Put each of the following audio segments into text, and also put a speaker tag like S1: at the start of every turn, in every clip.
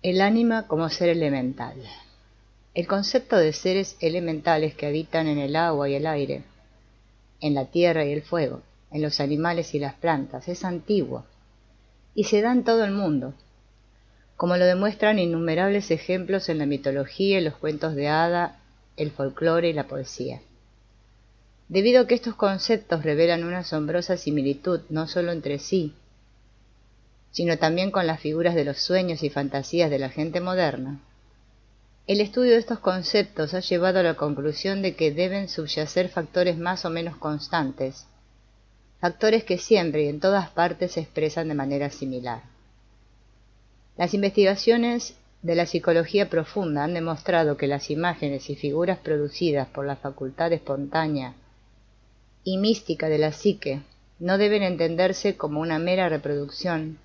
S1: El ánima como ser elemental. El concepto de seres elementales que habitan en el agua y el aire, en la tierra y el fuego, en los animales y las plantas, es antiguo y se da en todo el mundo, como lo demuestran innumerables ejemplos en la mitología y los cuentos de hada, el folclore y la poesía. Debido a que estos conceptos revelan una asombrosa similitud no solo entre sí, sino también con las figuras de los sueños y fantasías de la gente moderna, el estudio de estos conceptos ha llevado a la conclusión de que deben subyacer factores más o menos constantes, factores que siempre y en todas partes se expresan de manera similar. Las investigaciones de la psicología profunda han demostrado que las imágenes y figuras producidas por la facultad espontánea y mística de la psique no deben entenderse como una mera reproducción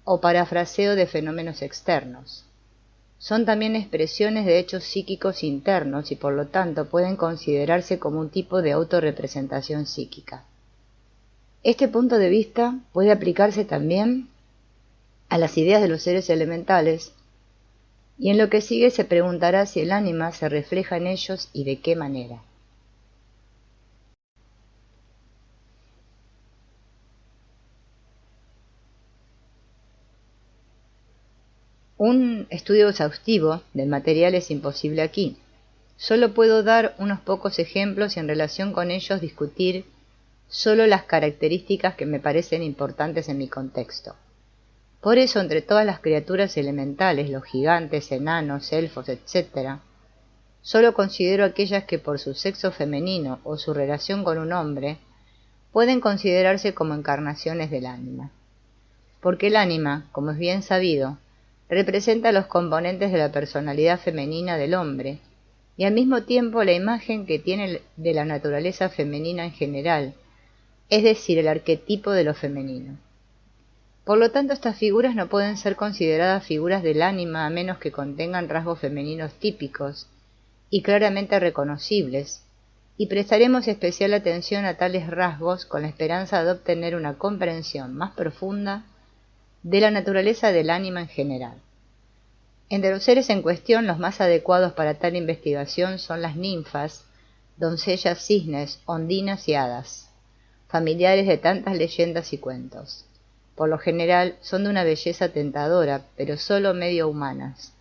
S1: o parafraseo de fenómenos externos. Son también expresiones de hechos psíquicos internos y por lo tanto pueden considerarse como un tipo de autorrepresentación psíquica. Este punto de vista puede aplicarse también a las ideas de los seres elementales, y en lo que sigue se preguntará si el ánima se refleja en ellos y de qué manera. Un estudio exhaustivo del material es imposible aquí. Solo puedo dar unos pocos ejemplos y en relación con ellos discutir solo las características que me parecen importantes en mi contexto. Por eso, entre todas las criaturas elementales, los gigantes, enanos, elfos, etc., solo considero aquellas que por su sexo femenino o su relación con un hombre pueden considerarse como encarnaciones del ánima. Porque el ánima, como es bien sabido, representa los componentes de la personalidad femenina del hombre y al mismo tiempo la imagen que tiene de la naturaleza femenina en general, es decir, el arquetipo de lo femenino. Por lo tanto, estas figuras no pueden ser consideradas figuras del ánima a menos que contengan rasgos femeninos típicos y claramente reconocibles, y prestaremos especial atención a tales rasgos con la esperanza de obtener una comprensión más profunda de la naturaleza del ánima en general. Entre los seres en cuestión, los más adecuados para tal investigación son las ninfas, doncellas, cisnes, ondinas y hadas, familiares de tantas leyendas y cuentos. Por lo general son de una belleza tentadora, pero solo medio humanas.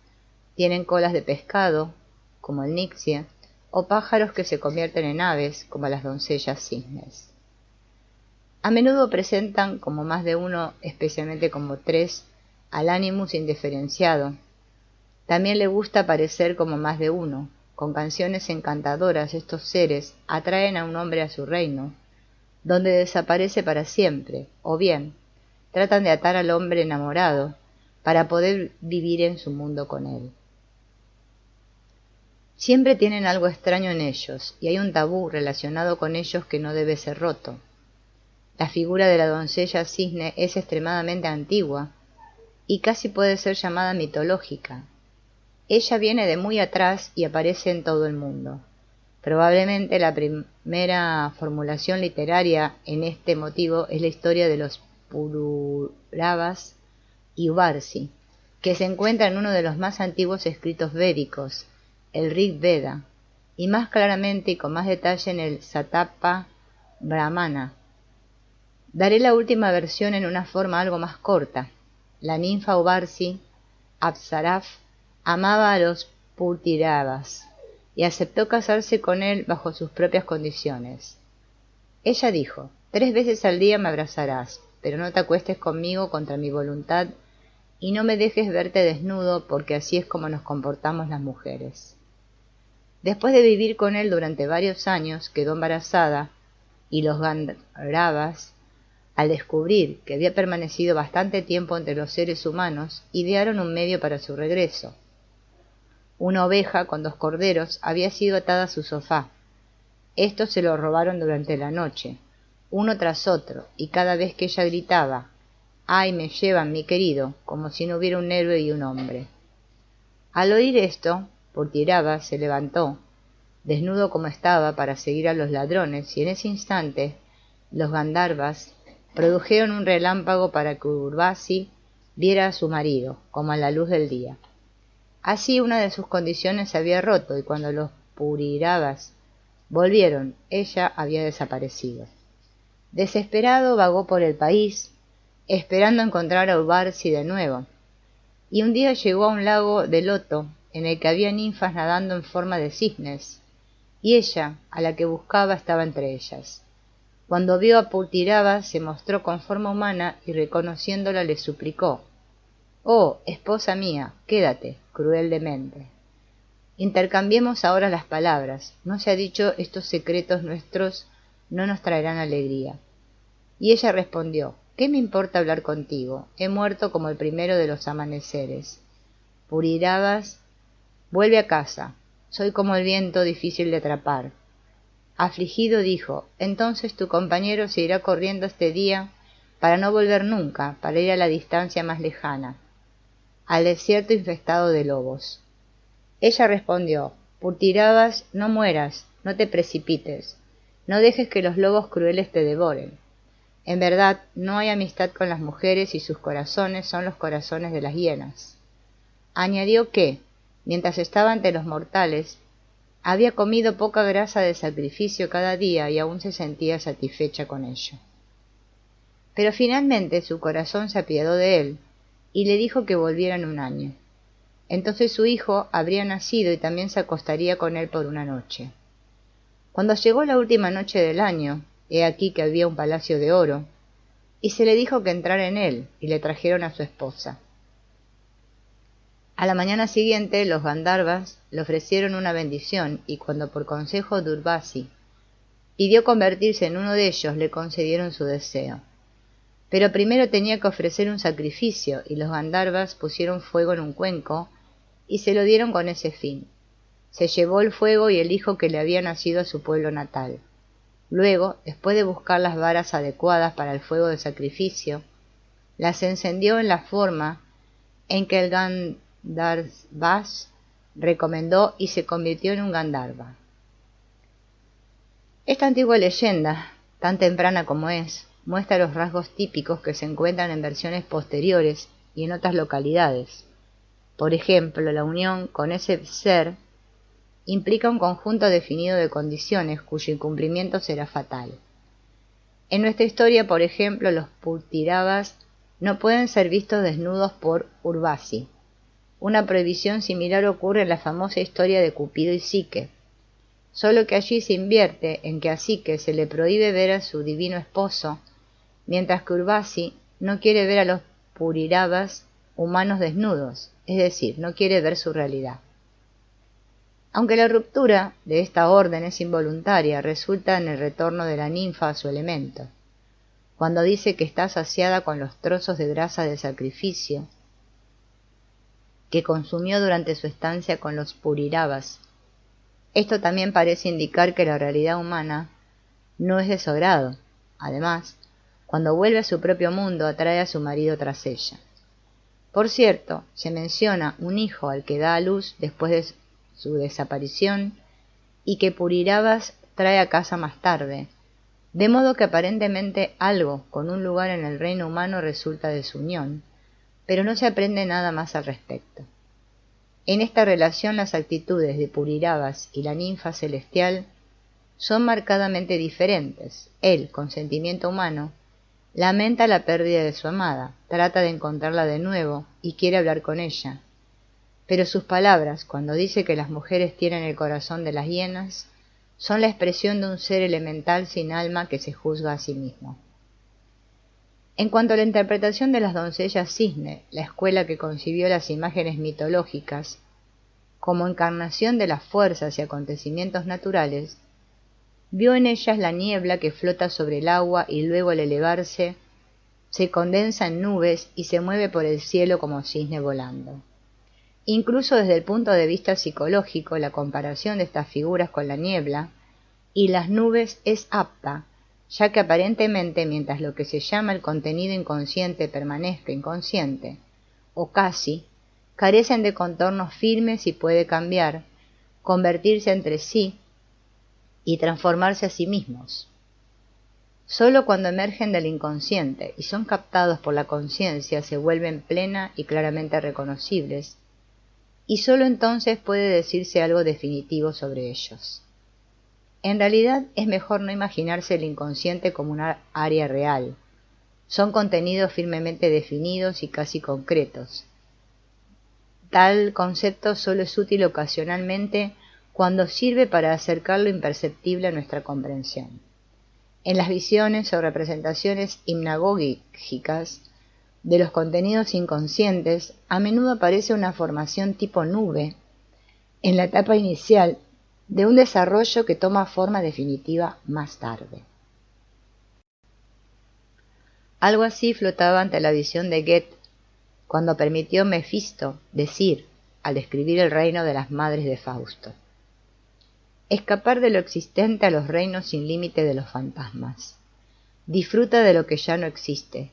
S1: Tienen colas de pescado, como el nixie, o pájaros que se convierten en aves, como las doncellas cisnes. A menudo presentan como más de uno, especialmente como tres, al animus indiferenciado. También le gusta parecer como más de uno. Con canciones encantadoras estos seres atraen a un hombre a su reino, donde desaparece para siempre, o bien, tratan de atar al hombre enamorado para poder vivir en su mundo con él. Siempre tienen algo extraño en ellos, y hay un tabú relacionado con ellos que no debe ser roto. La figura de la doncella cisne es extremadamente antigua y casi puede ser llamada mitológica. Ella viene de muy atrás y aparece en todo el mundo. Probablemente la primera formulación literaria en este motivo es la historia de los Pururavas y Ubarsi, que se encuentra en uno de los más antiguos escritos védicos, el Rig Veda, y más claramente y con más detalle en el Satapa Brahmana. Daré la última versión en una forma algo más corta. La ninfa Ubarsi, Apsaraf, amaba a los Pururavas y aceptó casarse con él bajo sus propias condiciones. Ella dijo: 3 veces al día me abrazarás, pero no te acuestes conmigo contra mi voluntad y no me dejes verte desnudo, porque así es como nos comportamos las mujeres. Después de vivir con él durante varios años, quedó embarazada y los Gandharvas, al descubrir que había permanecido bastante tiempo entre los seres humanos, idearon un medio para su regreso. Una oveja con 2 corderos había sido atada a su sofá. Estos se lo robaron durante la noche, uno tras otro, y cada vez que ella gritaba: «¡Ay, me llevan, mi querido!», como si no hubiera un héroe y un hombre. Al oír esto, Purtirava se levantó, desnudo como estaba, para seguir a los ladrones, y en ese instante los Gandharvas produjeron un relámpago para que Urvasi viera a su marido, como a la luz del día. Así una de sus condiciones se había roto, y cuando los Puriravas volvieron, ella había desaparecido. Desesperado vagó por el país, esperando encontrar a Urvasi de nuevo, y un día llegó a un lago de loto en el que había ninfas nadando en forma de cisnes, y ella, a la que buscaba, estaba entre ellas. Cuando vio a Purtirava se mostró con forma humana y reconociéndola le suplicó: «Oh, esposa mía, quédate, cruel demente. Intercambiemos ahora las palabras. No se ha dicho estos secretos nuestros no nos traerán alegría». Y ella respondió: «¿Qué me importa hablar contigo? He muerto como el primero de los amaneceres. Puriravas, vuelve a casa. Soy como el viento difícil de atrapar». Afligido dijo: «Entonces tu compañero se irá corriendo este día para no volver nunca, para ir a la distancia más lejana, al desierto infestado de lobos». Ella respondió: «Purtirabas, no mueras, no te precipites, no dejes que los lobos crueles te devoren. En verdad, no hay amistad con las mujeres y sus corazones son los corazones de las hienas». Añadió que, mientras estaba ante los mortales, había comido poca grasa de sacrificio cada día y aún se sentía satisfecha con ello. Pero finalmente su corazón se apiadó de él y le dijo que volviera en un año. Entonces su hijo habría nacido y también se acostaría con él por una noche. Cuando llegó la última noche del año, he aquí que había un palacio de oro, y se le dijo que entrara en él, y le trajeron a su esposa. A la mañana siguiente los Gandharvas le ofrecieron una bendición, y cuando por consejo de Urvasi pidió convertirse en uno de ellos, le concedieron su deseo. Pero primero tenía que ofrecer un sacrificio, y los Gandharvas pusieron fuego en un cuenco, y se lo dieron con ese fin. Se llevó el fuego y el hijo que le había nacido a su pueblo natal. Luego, después de buscar las varas adecuadas para el fuego de sacrificio, las encendió en la forma en que el Gandharvas recomendó y se convirtió en un Gandharva. Esta antigua leyenda, tan temprana como es, muestra los rasgos típicos que se encuentran en versiones posteriores y en otras localidades. Por ejemplo, la unión con ese ser implica un conjunto definido de condiciones cuyo incumplimiento será fatal. En nuestra historia, por ejemplo, los Purtiravas no pueden ser vistos desnudos por Urvasi. Una prohibición similar ocurre en la famosa historia de Cupido y Psique, solo que allí se invierte en que a Psique se le prohíbe ver a su divino esposo, mientras que Urvasi no quiere ver a los Puriravas humanos desnudos, es decir, no quiere ver su realidad. Aunque la ruptura de esta orden es involuntaria, resulta en el retorno de la ninfa a su elemento, cuando dice que está saciada con los trozos de grasa de sacrificio que consumió durante su estancia con los Puriravas. Esto también parece indicar que la realidad humana no es de su agrado. Además, cuando vuelve a su propio mundo, atrae a su marido tras ella. Por cierto, se menciona un hijo al que da a luz después de su desaparición y que Puriravas trae a casa más tarde, de modo que aparentemente algo con un lugar en el reino humano resulta de su unión, pero no se aprende nada más al respecto. En esta relación las actitudes de Puriravas y la ninfa celestial son marcadamente diferentes. Él, con sentimiento humano, lamenta la pérdida de su amada, trata de encontrarla de nuevo y quiere hablar con ella. Pero sus palabras, cuando dice que las mujeres tienen el corazón de las hienas, son la expresión de un ser elemental sin alma que se juzga a sí mismo. En cuanto a la interpretación de las doncellas cisne, la escuela que concibió las imágenes mitológicas como encarnación de las fuerzas y acontecimientos naturales, vio en ellas la niebla que flota sobre el agua y luego al elevarse se condensa en nubes y se mueve por el cielo como cisne volando. Incluso desde el punto de vista psicológico, la comparación de estas figuras con la niebla y las nubes es apta, ya que aparentemente mientras lo que se llama el contenido inconsciente permanezca inconsciente, o casi, carecen de contornos firmes y puede cambiar, convertirse entre sí y transformarse a sí mismos. Solo cuando emergen del inconsciente y son captados por la conciencia se vuelven plena y claramente reconocibles, y solo entonces puede decirse algo definitivo sobre ellos. En realidad es mejor no imaginarse el inconsciente como una área real. Son contenidos firmemente definidos y casi concretos. Tal concepto solo es útil ocasionalmente cuando sirve para acercar lo imperceptible a nuestra comprensión. En las visiones o representaciones hipnagógicas de los contenidos inconscientes, a menudo aparece una formación tipo nube en la etapa inicial de un desarrollo que toma forma definitiva más tarde. Algo así flotaba ante la visión de Goethe cuando permitió Mefisto decir, al describir el reino de las madres de Fausto: escapar de lo existente a los reinos sin límite de los fantasmas. Disfruta de lo que ya no existe.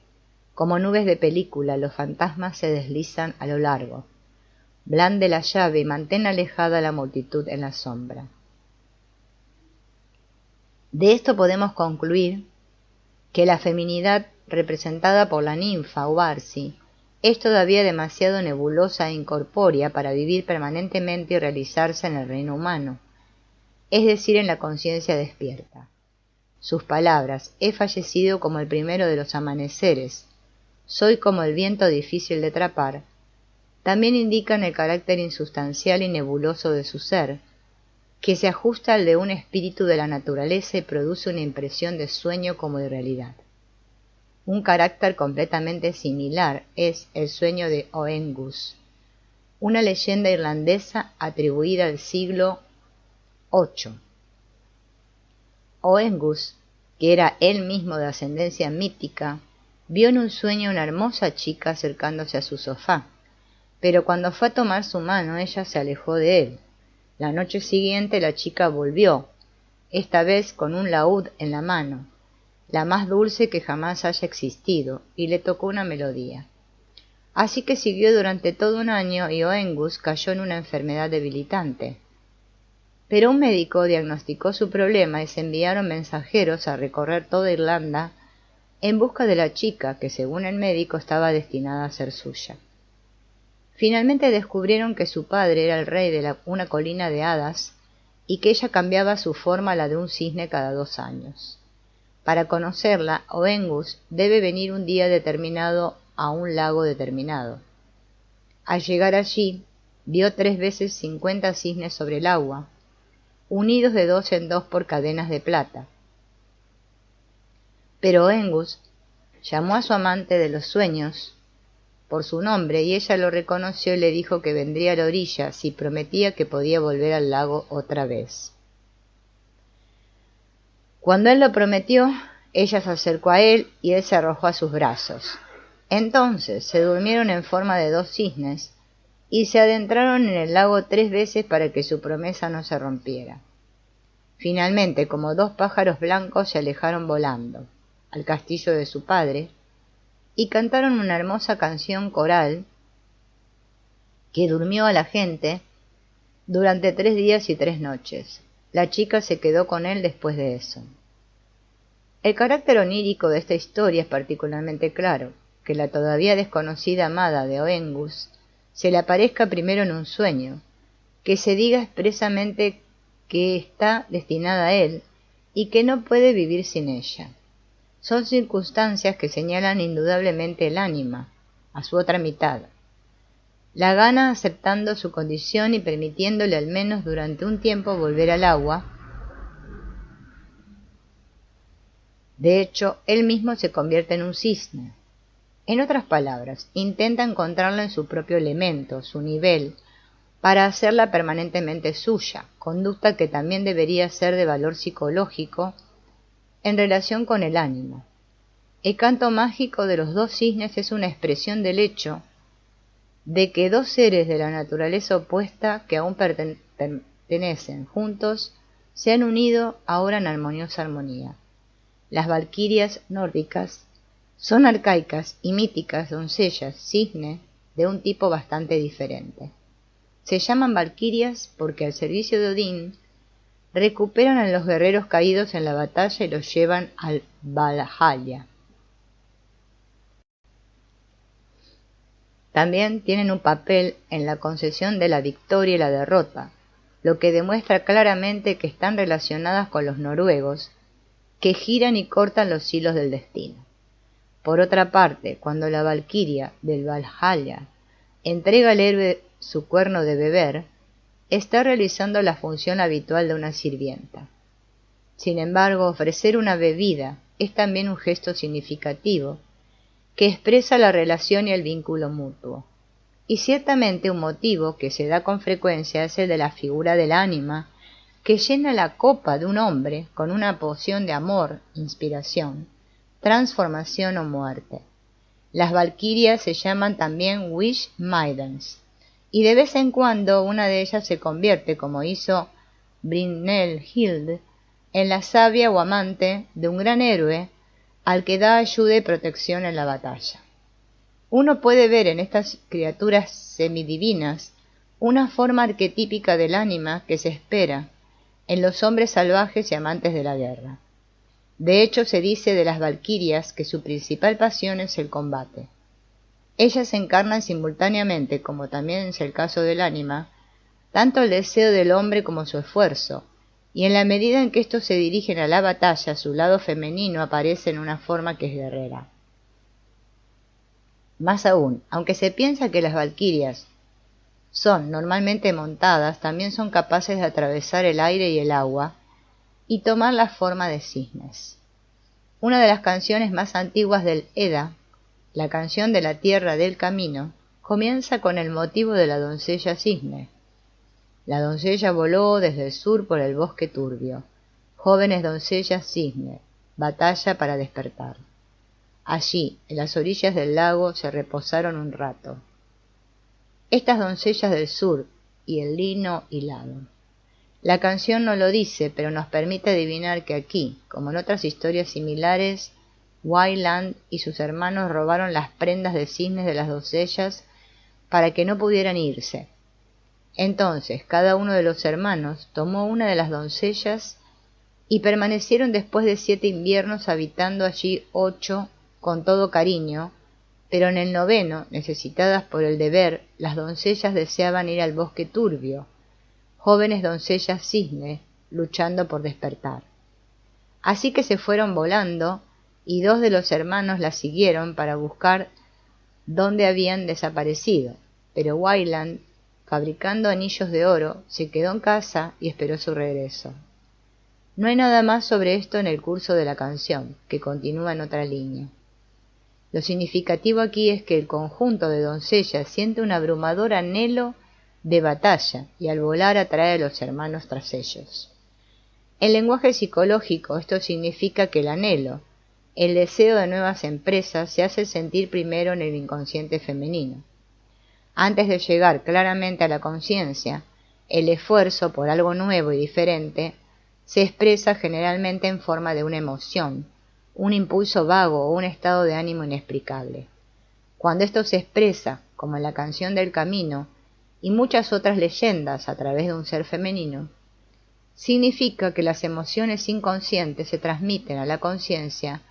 S1: Como nubes de película, los fantasmas se deslizan a lo largo. Blande la llave y mantén alejada la multitud en la sombra. De esto podemos concluir que la feminidad representada por la ninfa o Barsi es todavía demasiado nebulosa e incorpórea para vivir permanentemente y realizarse en el reino humano, es decir, en la conciencia despierta. Sus palabras, he fallecido como el primero de los amaneceres, soy como el viento difícil de atrapar, también indican el carácter insustancial y nebuloso de su ser, que se ajusta al de un espíritu de la naturaleza y produce una impresión de sueño como de realidad. Un carácter completamente similar es el sueño de Oengus, una leyenda irlandesa atribuida al siglo VIII. Oengus, que era él mismo de ascendencia mítica, vio en un sueño una hermosa chica acercándose a su sofá, pero cuando fue a tomar su mano ella se alejó de él. La noche siguiente la chica volvió, esta vez con un laúd en la mano, la más dulce que jamás haya existido, y le tocó una melodía. Así que siguió durante todo un año y Oengus cayó en una enfermedad debilitante. Pero un médico diagnosticó su problema y se enviaron mensajeros a recorrer toda Irlanda en busca de la chica que, según el médico, estaba destinada a ser suya. Finalmente descubrieron que su padre era el rey de una colina de hadas y que ella cambiaba su forma a la de un cisne cada 2 años. Para conocerla, Oengus debe venir un día determinado a un lago determinado. Al llegar allí, vio 3 veces 50 cisnes sobre el agua, unidos de 2 en 2 por cadenas de plata. Pero Oengus llamó a su amante de los sueños por su nombre y ella lo reconoció y le dijo que vendría a la orilla si prometía que podía volver al lago otra vez. Cuando él lo prometió, ella se acercó a él y él se arrojó a sus brazos. Entonces se durmieron en forma de 2 cisnes y se adentraron en el lago 3 veces para que su promesa no se rompiera. Finalmente, como 2 pájaros blancos, se alejaron volando al castillo de su padre y cantaron una hermosa canción coral que durmió a la gente durante 3 días y 3 noches. La chica se quedó con él después de eso. El carácter onírico de esta historia es particularmente claro, que la todavía desconocida amada de Oengus se le aparezca primero en un sueño, que se diga expresamente que está destinada a él y que no puede vivir sin ella. Son circunstancias que señalan indudablemente el ánima, a su otra mitad. La gana aceptando su condición y permitiéndole al menos durante un tiempo volver al agua. De hecho, él mismo se convierte en un cisne. En otras palabras, intenta encontrarla en su propio elemento, su nivel, para hacerla permanentemente suya, conducta que también debería ser de valor psicológico en relación con el ánimo. El canto mágico de los 2 cisnes es una expresión del hecho de que 2 seres de la naturaleza opuesta que aún pertenecen juntos se han unido ahora en armoniosa armonía. Las valquirias nórdicas son arcaicas y míticas doncellas cisne de un tipo bastante diferente. Se llaman valquirias porque al servicio de Odín recuperan a los guerreros caídos en la batalla y los llevan al Valhalla. También tienen un papel en la concesión de la victoria y la derrota, lo que demuestra claramente que están relacionadas con los noruegos, que giran y cortan los hilos del destino. Por otra parte, cuando la valquiria del Valhalla entrega al héroe su cuerno de beber, está realizando la función habitual de una sirvienta. Sin embargo, ofrecer una bebida es también un gesto significativo que expresa la relación y el vínculo mutuo. Y ciertamente un motivo que se da con frecuencia es el de la figura del ánima, que llena la copa de un hombre con una poción de amor, inspiración, transformación o muerte. Las valquirias se llaman también Wish Maidens, y de vez en cuando una de ellas se convierte, como hizo Brynhilde, en la sabia o amante de un gran héroe al que da ayuda y protección en la batalla. Uno puede ver en estas criaturas semidivinas una forma arquetípica del ánima que se espera en los hombres salvajes y amantes de la guerra. De hecho, se dice de las valquirias que su principal pasión es el combate. Ellas encarnan simultáneamente, como también es el caso del ánima, tanto el deseo del hombre como su esfuerzo, y en la medida en que estos se dirigen a la batalla, su lado femenino aparece en una forma que es guerrera. Más aún, aunque se piensa que las valquirias son normalmente montadas, también son capaces de atravesar el aire y el agua y tomar la forma de cisnes. Una de las canciones más antiguas del Edda, la canción de la tierra del camino, comienza con el motivo de la doncella cisne. La doncella voló desde el sur por el bosque turbio. Jóvenes doncellas cisne, batalla para despertar. Allí, en las orillas del lago, se reposaron un rato. Estas doncellas del sur y el lino hilado. La canción no lo dice, pero nos permite adivinar que aquí, como en otras historias similares, Wayland y sus hermanos robaron las prendas de cisnes de las doncellas para que no pudieran irse. Entonces cada uno de los hermanos tomó una de las doncellas y permanecieron después de 7 inviernos habitando allí 8 con todo cariño, pero en el 9º, necesitadas por el deber, las doncellas deseaban ir al bosque turbio, jóvenes doncellas cisne, luchando por despertar. Así que se fueron volando, y 2 de los hermanos las siguieron para buscar dónde habían desaparecido, pero Wayland, fabricando anillos de oro, se quedó en casa y esperó su regreso. No hay nada más sobre esto en el curso de la canción, que continúa en otra línea. Lo significativo aquí es que el conjunto de doncellas siente un abrumador anhelo de batalla y al volar atrae a los hermanos tras ellos. En lenguaje psicológico esto significa que el anhelo, el deseo de nuevas empresas, se hace sentir primero en el inconsciente femenino. Antes de llegar claramente a la conciencia, el esfuerzo por algo nuevo y diferente se expresa generalmente en forma de una emoción, un impulso vago o un estado de ánimo inexplicable. Cuando esto se expresa, como en la canción del camino y muchas otras leyendas a través de un ser femenino, significa que las emociones inconscientes se transmiten a la conciencia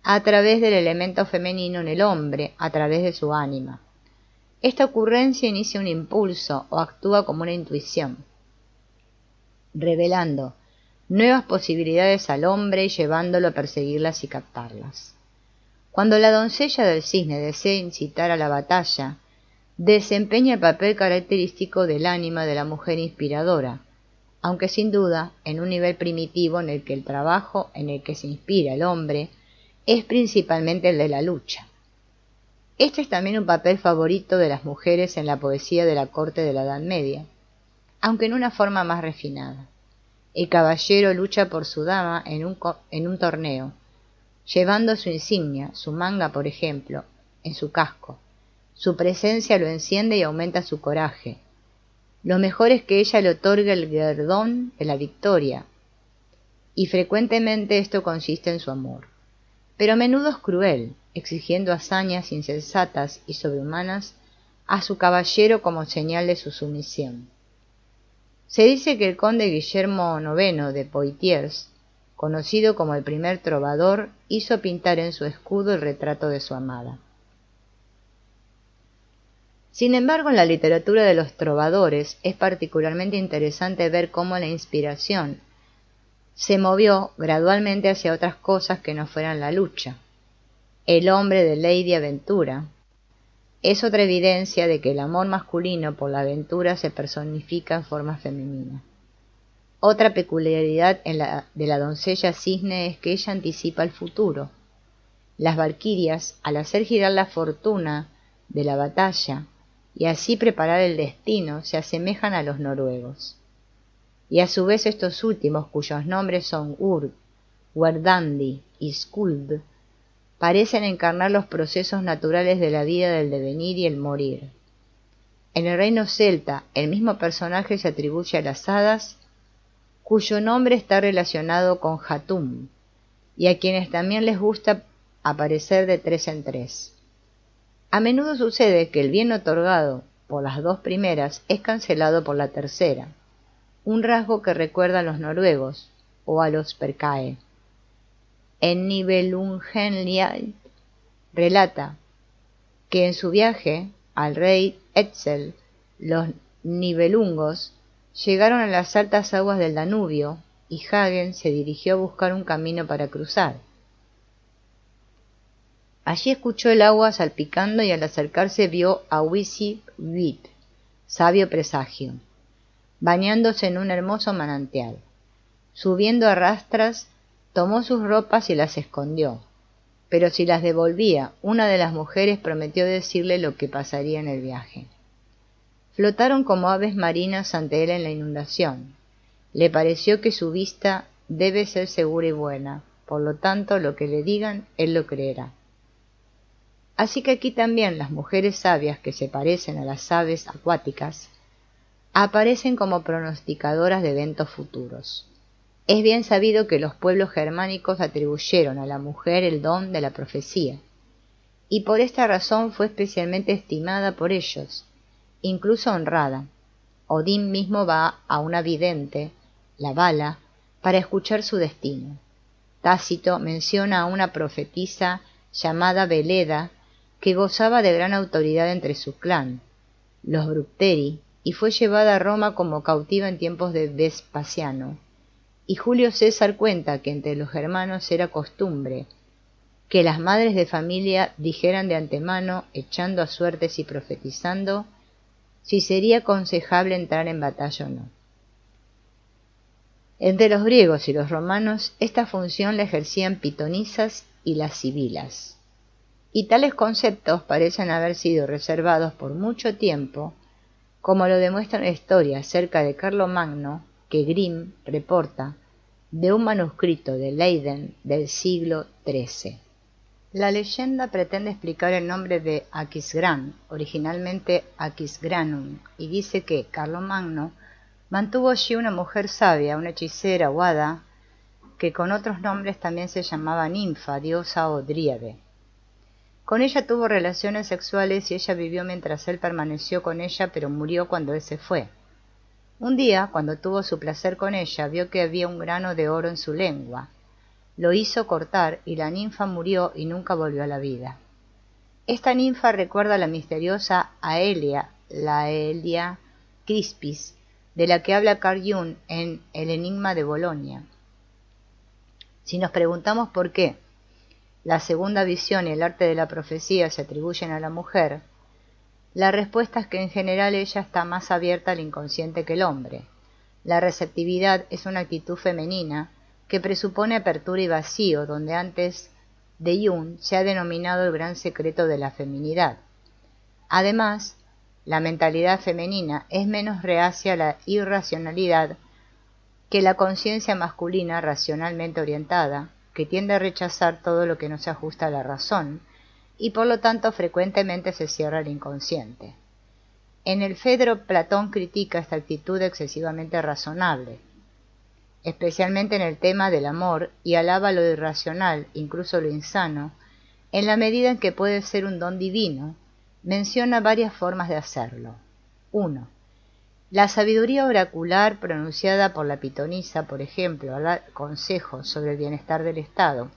S1: a través del elemento femenino en el hombre, a través de su ánima. Esta ocurrencia inicia un impulso o actúa como una intuición, revelando nuevas posibilidades al hombre y llevándolo a perseguirlas y captarlas. Cuando la doncella del cisne desea incitar a la batalla, desempeña el papel característico del ánima de la mujer inspiradora, aunque sin duda en un nivel primitivo en el que el trabajo en el que se inspira el hombre es principalmente el de la lucha. Este es también un papel favorito de las mujeres en la poesía de la corte de la Edad Media, aunque en una forma más refinada. El caballero lucha por su dama en un torneo, llevando su insignia, su manga por ejemplo, en su casco. Su presencia lo enciende y aumenta su coraje. Lo mejor es que ella le otorga el guerdón de la victoria, y frecuentemente esto consiste en su amor. Pero a menudo es cruel, exigiendo hazañas insensatas y sobrehumanas a su caballero como señal de su sumisión. Se dice que el conde Guillermo IX de Poitiers, conocido como el primer trovador, hizo pintar en su escudo el retrato de su amada. Sin embargo, en la literatura de los trovadores es particularmente interesante ver cómo la inspiración se movió gradualmente hacia otras cosas que no fueran la lucha. El hombre de Lady Aventura es otra evidencia de que el amor masculino por la aventura se personifica en forma femenina. Otra peculiaridad de la doncella cisne es que ella anticipa el futuro. Las valquirias, al hacer girar la fortuna de la batalla y así preparar el destino, se asemejan a los noruegos. Y a su vez estos últimos, cuyos nombres son Urd, Verdandi y Skuld, parecen encarnar los procesos naturales de la vida, del devenir y el morir. En el reino celta, el mismo personaje se atribuye a las hadas, cuyo nombre está relacionado con Hatum, y a quienes también les gusta aparecer de 3 en 3. A menudo sucede que el bien otorgado por las 2 primeras es cancelado por la tercera, un rasgo que recuerda a los noruegos o a los Perkae. En Nibelungenlied relata que en su viaje al rey Etzel, los Nibelungos llegaron a las altas aguas del Danubio y Hagen se dirigió a buscar un camino para cruzar. Allí escuchó el agua salpicando y al acercarse vio a Wisi-Wit, sabio presagio, bañándose en un hermoso manantial. Subiendo a rastras, tomó sus ropas y las escondió, pero si las devolvía, una de las mujeres prometió decirle lo que pasaría en el viaje. Flotaron como aves marinas ante él en la inundación. Le pareció que su vista debe ser segura y buena, por lo tanto lo que le digan, él lo creerá. Así que aquí también las mujeres sabias, que se parecen a las aves acuáticas, aparecen como pronosticadoras de eventos futuros. Es bien sabido que los pueblos germánicos atribuyeron a la mujer el don de la profecía, y por esta razón fue especialmente estimada por ellos, incluso honrada. Odín mismo va a una vidente, la Vala, para escuchar su destino. Tácito menciona a una profetisa llamada Veleda, que gozaba de gran autoridad entre su clan, los Bructeri, y fue llevada a Roma como cautiva en tiempos de Vespasiano. Y Julio César cuenta que entre los germanos era costumbre que las madres de familia dijeran de antemano, echando a suertes y profetizando, si sería aconsejable entrar en batalla o no. Entre los griegos y los romanos esta función la ejercían pitonisas y las sibilas, y tales conceptos parecen haber sido reservados por mucho tiempo, como lo demuestra una historia acerca de Carlomagno que Grimm reporta de un manuscrito de Leiden del siglo XIII. La leyenda pretende explicar el nombre de Aquisgrán, originalmente Aquisgranum, y dice que Carlomagno mantuvo allí una mujer sabia, una hechicera o hada, que con otros nombres también se llamaba ninfa, diosa o dríade. Con ella tuvo relaciones sexuales y ella vivió mientras él permaneció con ella, pero murió cuando él se fue. Un día, cuando tuvo su placer con ella, vio que había un grano de oro en su lengua. Lo hizo cortar y la ninfa murió y nunca volvió a la vida. Esta ninfa recuerda a la misteriosa Aelia, la Aelia Crispis, de la que habla Carl Jung en El enigma de Bolonia. Si nos preguntamos por qué la segunda visión y el arte de la profecía se atribuyen a la mujer, la respuesta es que en general ella está más abierta al inconsciente que el hombre. La receptividad es una actitud femenina que presupone apertura y vacío, donde antes de Jung se ha denominado el gran secreto de la feminidad. Además, la mentalidad femenina es menos reacia a la irracionalidad que la conciencia masculina racionalmente orientada, que tiende a rechazar todo lo que no se ajusta a la razón, y por lo tanto frecuentemente se cierra al inconsciente. En el Fedro, Platón critica esta actitud excesivamente razonable, especialmente en el tema del amor, y alaba lo irracional, incluso lo insano, en la medida en que puede ser un don divino. Menciona varias formas de hacerlo. 1. La sabiduría oracular pronunciada por la pitonisa, por ejemplo, da consejos sobre el bienestar del Estado.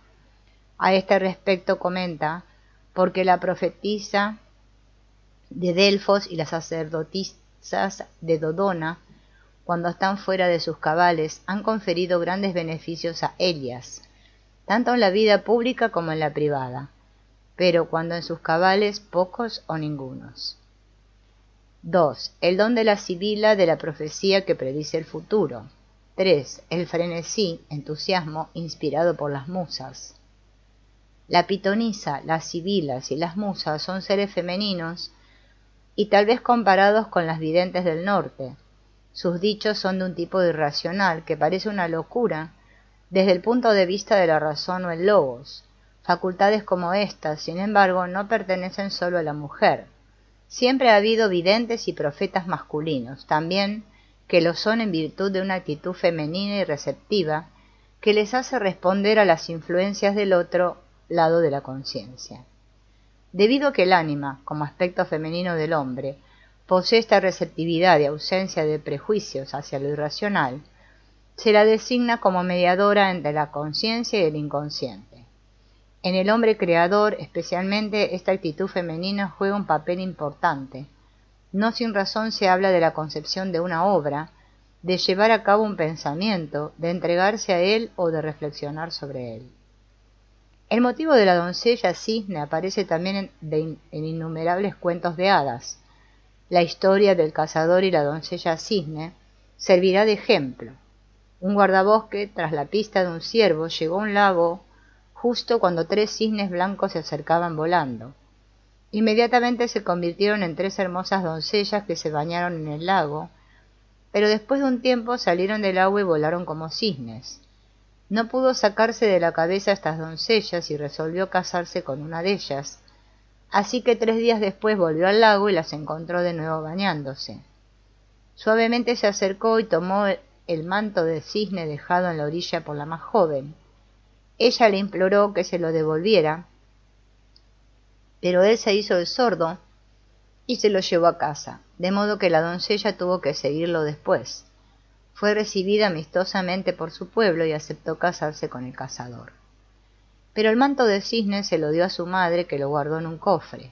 S1: A este respecto comenta, porque la profetisa de Delfos y las sacerdotisas de Dodona, cuando están fuera de sus cabales, han conferido grandes beneficios a Elias, tanto en la vida pública como en la privada, pero cuando en sus cabales pocos o ningunos. 2. El don de la sibila de la profecía que predice el futuro. 3. El frenesí, entusiasmo, inspirado por las musas. La pitonisa, las sibilas y las musas son seres femeninos y tal vez comparados con las videntes del norte. Sus dichos son de un tipo irracional que parece una locura desde el punto de vista de la razón o el logos. Facultades como estas, sin embargo, no pertenecen solo a la mujer. Siempre ha habido videntes y profetas masculinos, también que lo son en virtud de una actitud femenina y receptiva que les hace responder a las influencias del otro lado de la conciencia. Debido a que el ánima, como aspecto femenino del hombre, posee esta receptividad y ausencia de prejuicios hacia lo irracional, se la designa como mediadora entre la conciencia y el inconsciente. En el hombre creador, especialmente, esta actitud femenina juega un papel importante. No sin razón se habla de la concepción de una obra, de llevar a cabo un pensamiento, de entregarse a él o de reflexionar sobre él. El motivo de la doncella cisne aparece también en innumerables cuentos de hadas. La historia del cazador y la doncella cisne servirá de ejemplo. Un guardabosque, tras la pista de un ciervo, llegó a un lago justo cuando 3 cisnes blancos se acercaban volando. Inmediatamente se convirtieron en 3 hermosas doncellas que se bañaron en el lago, pero después de un tiempo salieron del agua y volaron como cisnes. No pudo sacarse de la cabeza a estas doncellas y resolvió casarse con una de ellas, así que 3 días después volvió al lago y las encontró de nuevo bañándose. Suavemente se acercó y tomó el manto de cisne dejado en la orilla por la más joven. Ella le imploró que se lo devolviera, pero él se hizo el sordo y se lo llevó a casa, de modo que la doncella tuvo que seguirlo después. Fue recibida amistosamente por su pueblo y aceptó casarse con el cazador. Pero el manto de cisne se lo dio a su madre, que lo guardó en un cofre.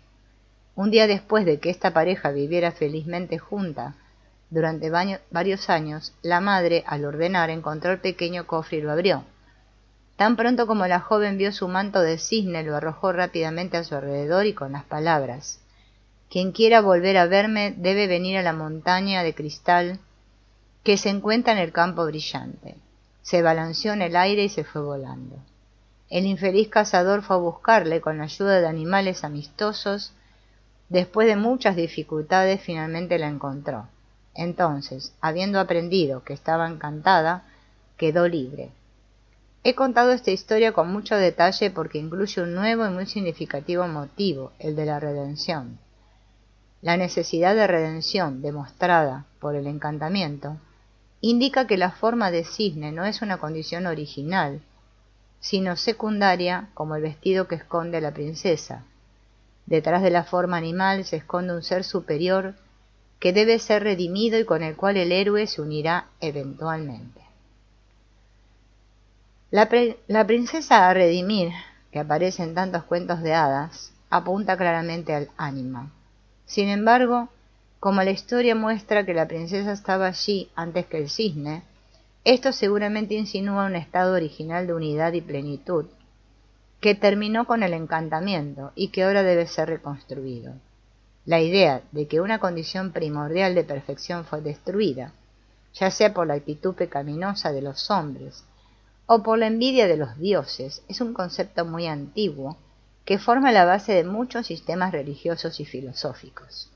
S1: Un día después de que esta pareja viviera felizmente junta durante varios años, la madre, al ordenar, encontró el pequeño cofre y lo abrió. Tan pronto como la joven vio su manto de cisne, lo arrojó rápidamente a su alrededor y con las palabras: «Quien quiera volver a verme debe venir a la montaña de cristal que se encuentra en el campo brillante». Se balanceó en el aire y se fue volando. El infeliz cazador fue a buscarle con la ayuda de animales amistosos. Después de muchas dificultades, finalmente la encontró. Entonces, habiendo aprendido que estaba encantada, quedó libre. He contado esta historia con mucho detalle porque incluye un nuevo y muy significativo motivo, el de la redención. La necesidad de redención demostrada por el encantamiento indica que la forma de cisne no es una condición original, sino secundaria, como el vestido que esconde a la princesa. Detrás de la forma animal se esconde un ser superior que debe ser redimido y con el cual el héroe se unirá eventualmente. La princesa a redimir, que aparece en tantos cuentos de hadas, apunta claramente al ánima. Sin embargo, como la historia muestra que la princesa estaba allí antes que el cisne, esto seguramente insinúa un estado original de unidad y plenitud, que terminó con el encantamiento y que ahora debe ser reconstruido. La idea de que una condición primordial de perfección fue destruida, ya sea por la actitud pecaminosa de los hombres o por la envidia de los dioses, es un concepto muy antiguo que forma la base de muchos sistemas religiosos y filosóficos.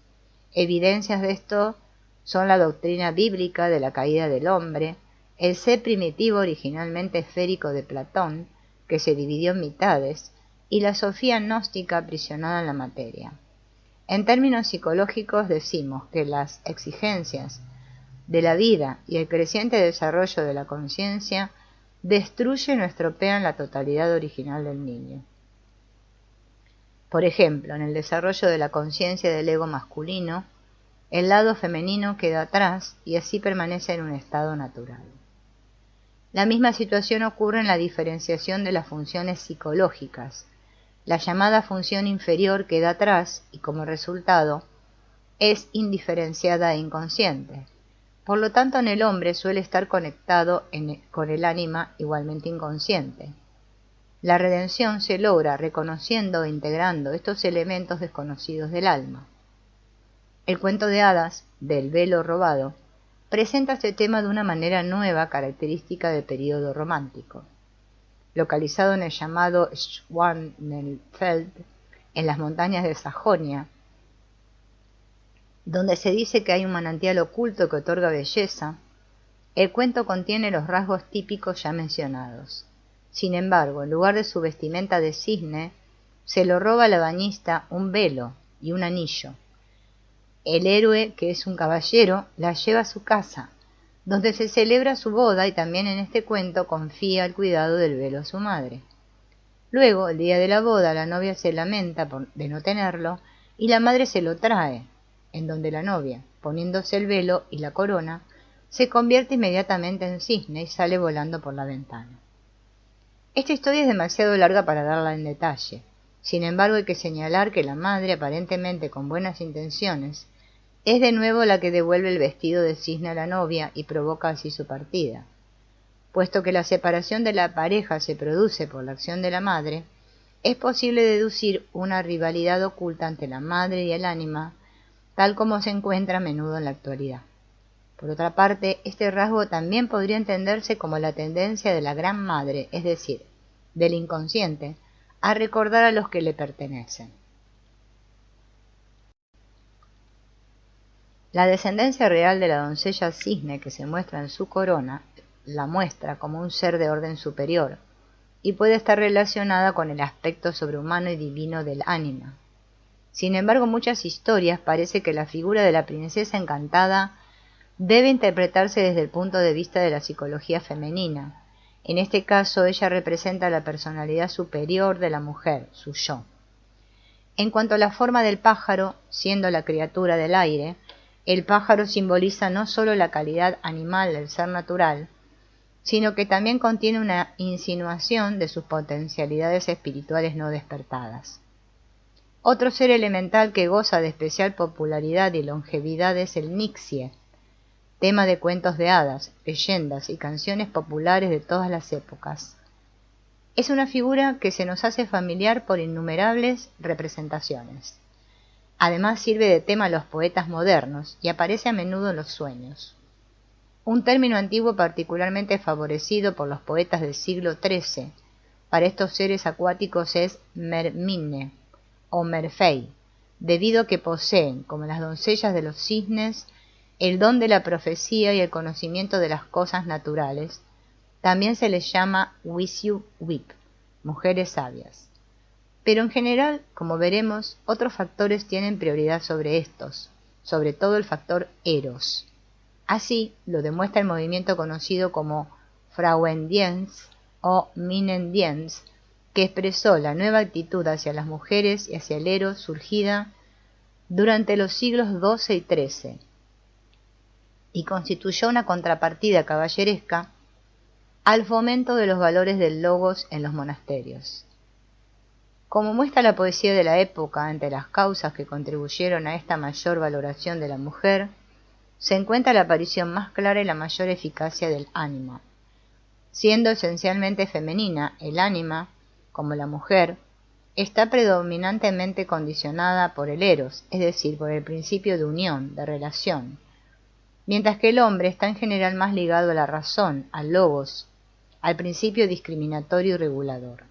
S1: Evidencias de esto son la doctrina bíblica de la caída del hombre, el ser primitivo originalmente esférico de Platón, que se dividió en mitades, y la sofía gnóstica aprisionada en la materia. En términos psicológicos decimos que las exigencias de la vida y el creciente desarrollo de la conciencia destruyen o estropean la totalidad original del niño. Por ejemplo, en el desarrollo de la conciencia del ego masculino, el lado femenino queda atrás y así permanece en un estado natural. La misma situación ocurre en la diferenciación de las funciones psicológicas. La llamada función inferior queda atrás y como resultado es indiferenciada e inconsciente. Por lo tanto, en el hombre suele estar conectado con el ánima igualmente inconsciente. La redención se logra reconociendo e integrando estos elementos desconocidos del alma. El cuento de hadas, del velo robado, presenta este tema de una manera nueva característica del período romántico. Localizado en el llamado Schwanenfeld, en las montañas de Sajonia, donde se dice que hay un manantial oculto que otorga belleza, el cuento contiene los rasgos típicos ya mencionados. Sin embargo, en lugar de su vestimenta de cisne, se lo roba a la bañista un velo y un anillo. El héroe, que es un caballero, la lleva a su casa, donde se celebra su boda y también en este cuento confía el cuidado del velo a su madre. Luego, el día de la boda, la novia se lamenta de no tenerlo y la madre se lo trae, en donde la novia, poniéndose el velo y la corona, se convierte inmediatamente en cisne y sale volando por la ventana. Esta historia es demasiado larga para darla en detalle. Sin embargo, hay que señalar que la madre, aparentemente con buenas intenciones, es de nuevo la que devuelve el vestido de cisne a la novia y provoca así su partida. Puesto que la separación de la pareja se produce por la acción de la madre, es posible deducir una rivalidad oculta entre la madre y el ánima, tal como se encuentra a menudo en la actualidad. Por otra parte, este rasgo también podría entenderse como la tendencia de la Gran Madre, es decir, del inconsciente, a recordar a los que le pertenecen. La descendencia real de la doncella cisne que se muestra en su corona la muestra como un ser de orden superior y puede estar relacionada con el aspecto sobrehumano y divino del ánima. Sin embargo, en muchas historias parece que la figura de la princesa encantada debe interpretarse desde el punto de vista de la psicología femenina. En este caso, ella representa la personalidad superior de la mujer, su yo. En cuanto a la forma del pájaro, siendo la criatura del aire, el pájaro simboliza no solo la calidad animal del ser natural, sino que también contiene una insinuación de sus potencialidades espirituales no despertadas. Otro ser elemental que goza de especial popularidad y longevidad es el Nixie, tema de cuentos de hadas, leyendas y canciones populares de todas las épocas. Es una figura que se nos hace familiar por innumerables representaciones. Además sirve de tema a los poetas modernos y aparece a menudo en los sueños. Un término antiguo particularmente favorecido por los poetas del siglo XIII para estos seres acuáticos es merminne o merfei, debido a que poseen, como las doncellas de los cisnes, el don de la profecía y el conocimiento de las cosas naturales. También se les llama Wisiu-wip, mujeres sabias. Pero en general, como veremos, otros factores tienen prioridad sobre estos, sobre todo el factor eros. Así lo demuestra el movimiento conocido como Frauendienst o Minendienst, que expresó la nueva actitud hacia las mujeres y hacia el eros surgida durante los siglos XII y XIII, y constituyó una contrapartida caballeresca al fomento de los valores del logos en los monasterios. Como muestra la poesía de la época, entre las causas que contribuyeron a esta mayor valoración de la mujer, se encuentra la aparición más clara y la mayor eficacia del ánima. Siendo esencialmente femenina, el ánima, como la mujer, está predominantemente condicionada por el eros, es decir, por el principio de unión, de relación, mientras que el hombre está en general más ligado a la razón, al logos, al principio discriminatorio y regulador.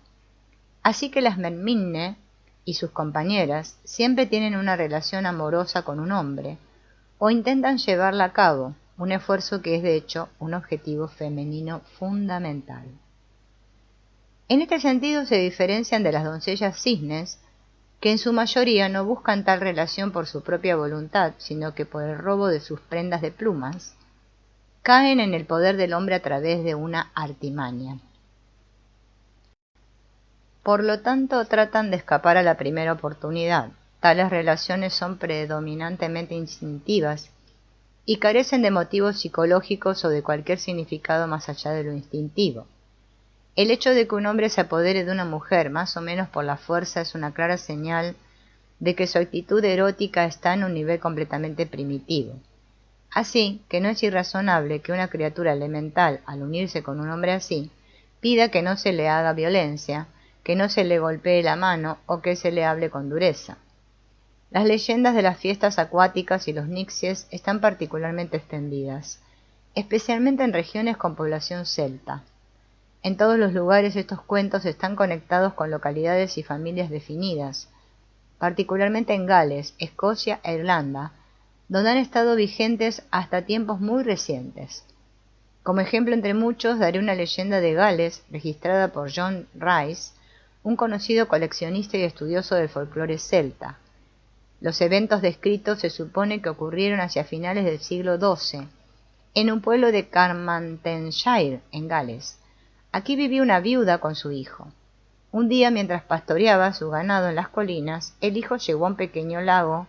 S1: Así que las merminne y sus compañeras siempre tienen una relación amorosa con un hombre, o intentan llevarla a cabo, un esfuerzo que es de hecho un objetivo femenino fundamental. En este sentido se diferencian de las doncellas cisnes, que en su mayoría no buscan tal relación por su propia voluntad, sino que por el robo de sus prendas de plumas, caen en el poder del hombre a través de una artimaña. Por lo tanto, tratan de escapar a la primera oportunidad, tales relaciones son predominantemente instintivas y carecen de motivos psicológicos o de cualquier significado más allá de lo instintivo. El hecho de que un hombre se apodere de una mujer más o menos por la fuerza es una clara señal de que su actitud erótica está en un nivel completamente primitivo. Así que no es irrazonable que una criatura elemental, al unirse con un hombre así, pida que no se le haga violencia, que no se le golpee la mano o que se le hable con dureza. Las leyendas de las fiestas acuáticas y los nixies están particularmente extendidas, especialmente en regiones con población celta. En todos los lugares estos cuentos están conectados con localidades y familias definidas, particularmente en Gales, Escocia e Irlanda, donde han estado vigentes hasta tiempos muy recientes. Como ejemplo entre muchos daré una leyenda de Gales registrada por John Rice, un conocido coleccionista y estudioso del folclore celta. Los eventos descritos se supone que ocurrieron hacia finales del siglo XII, en un pueblo de Carmarthenshire, en Gales. Aquí vivía una viuda con su hijo. Un día, mientras pastoreaba su ganado en las colinas, el hijo llegó a un pequeño lago,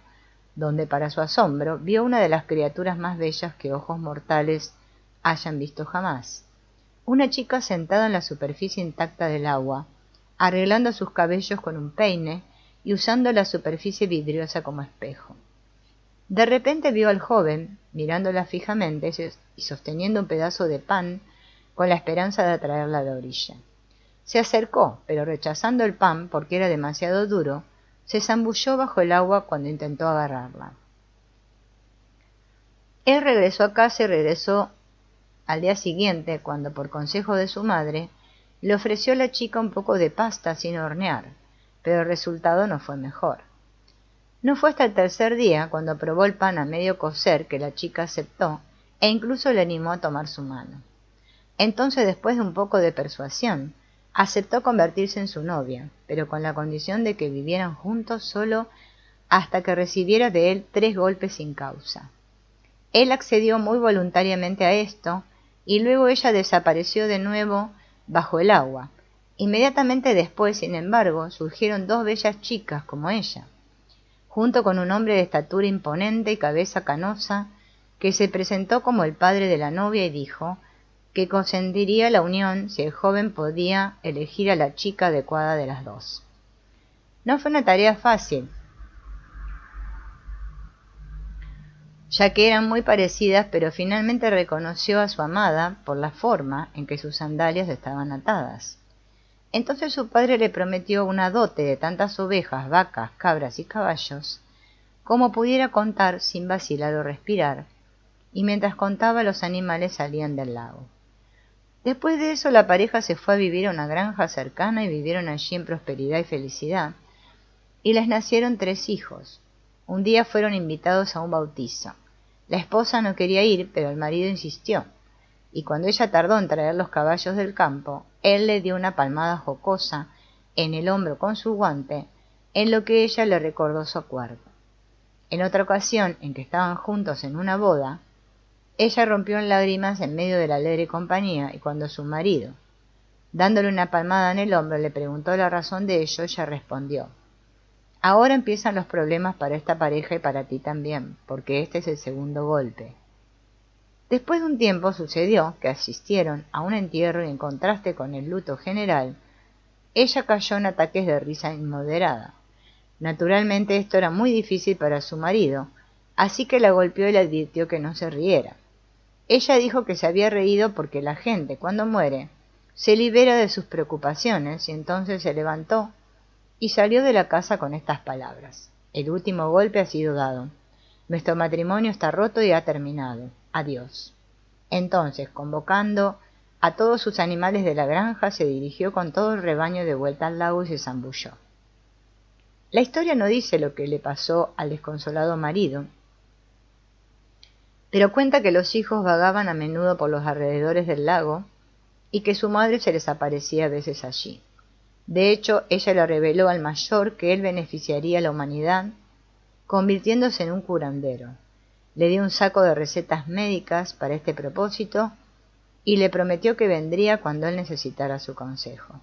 S1: donde para su asombro vio una de las criaturas más bellas que ojos mortales hayan visto jamás. Una chica sentada en la superficie intacta del agua, arreglando sus cabellos con un peine y usando la superficie vidriosa como espejo. De repente vio al joven, mirándola fijamente y sosteniendo un pedazo de pan con la esperanza de atraerla a la orilla. Se acercó, pero rechazando el pan porque era demasiado duro, se zambulló bajo el agua cuando intentó agarrarla. Él regresó a casa y regresó al día siguiente, cuando por consejo de su madre, le ofreció a la chica un poco de pasta sin hornear, pero el resultado no fue mejor. No fue hasta el tercer día, cuando probó el pan a medio cocer, que la chica aceptó e incluso le animó a tomar su mano. Entonces, después de un poco de persuasión, aceptó convertirse en su novia, pero con la condición de que vivieran juntos solo hasta que recibiera de él 3 golpes sin causa. Él accedió muy voluntariamente a esto, y luego ella desapareció de nuevo bajo el agua. Inmediatamente después, sin embargo, surgieron 2 bellas chicas como ella, junto con un hombre de estatura imponente y cabeza canosa, que se presentó como el padre de la novia y dijo que consentiría la unión si el joven podía elegir a la chica adecuada de las 2. No fue una tarea fácil, ya que eran muy parecidas, pero finalmente reconoció a su amada por la forma en que sus sandalias estaban atadas. Entonces su padre le prometió una dote de tantas ovejas, vacas, cabras y caballos como pudiera contar sin vacilar o respirar, y mientras contaba los animales salían del lago. Después de eso la pareja se fue a vivir a una granja cercana y vivieron allí en prosperidad y felicidad, y les nacieron 3 hijos. Un día fueron invitados a un bautizo. La esposa no quería ir, pero el marido insistió, y cuando ella tardó en traer los caballos del campo, él le dio una palmada jocosa en el hombro con su guante, en lo que ella le recordó su acuerdo. En otra ocasión, en que estaban juntos en una boda, ella rompió en lágrimas en medio de la alegre compañía, y cuando su marido, dándole una palmada en el hombro, le preguntó la razón de ello, ella respondió: «Ahora empiezan los problemas para esta pareja y para ti también, porque este es el segundo golpe». Después de un tiempo sucedió que asistieron a un entierro y, en contraste con el luto general, ella cayó en ataques de risa inmoderada. Naturalmente esto era muy difícil para su marido, así que la golpeó y le advirtió que no se riera. Ella dijo que se había reído porque la gente, cuando muere, se libera de sus preocupaciones, y entonces se levantó y salió de la casa con estas palabras: «El último golpe ha sido dado. Nuestro matrimonio está roto y ha terminado. Adiós». Entonces, convocando a todos sus animales de la granja, se dirigió con todo el rebaño de vuelta al lago y se zambulló. La historia no dice lo que le pasó al desconsolado marido, pero cuenta que los hijos vagaban a menudo por los alrededores del lago y que su madre se les aparecía a veces allí. De hecho, ella le reveló al mayor que él beneficiaría a la humanidad convirtiéndose en un curandero. Le dio un saco de recetas médicas para este propósito y le prometió que vendría cuando él necesitara su consejo.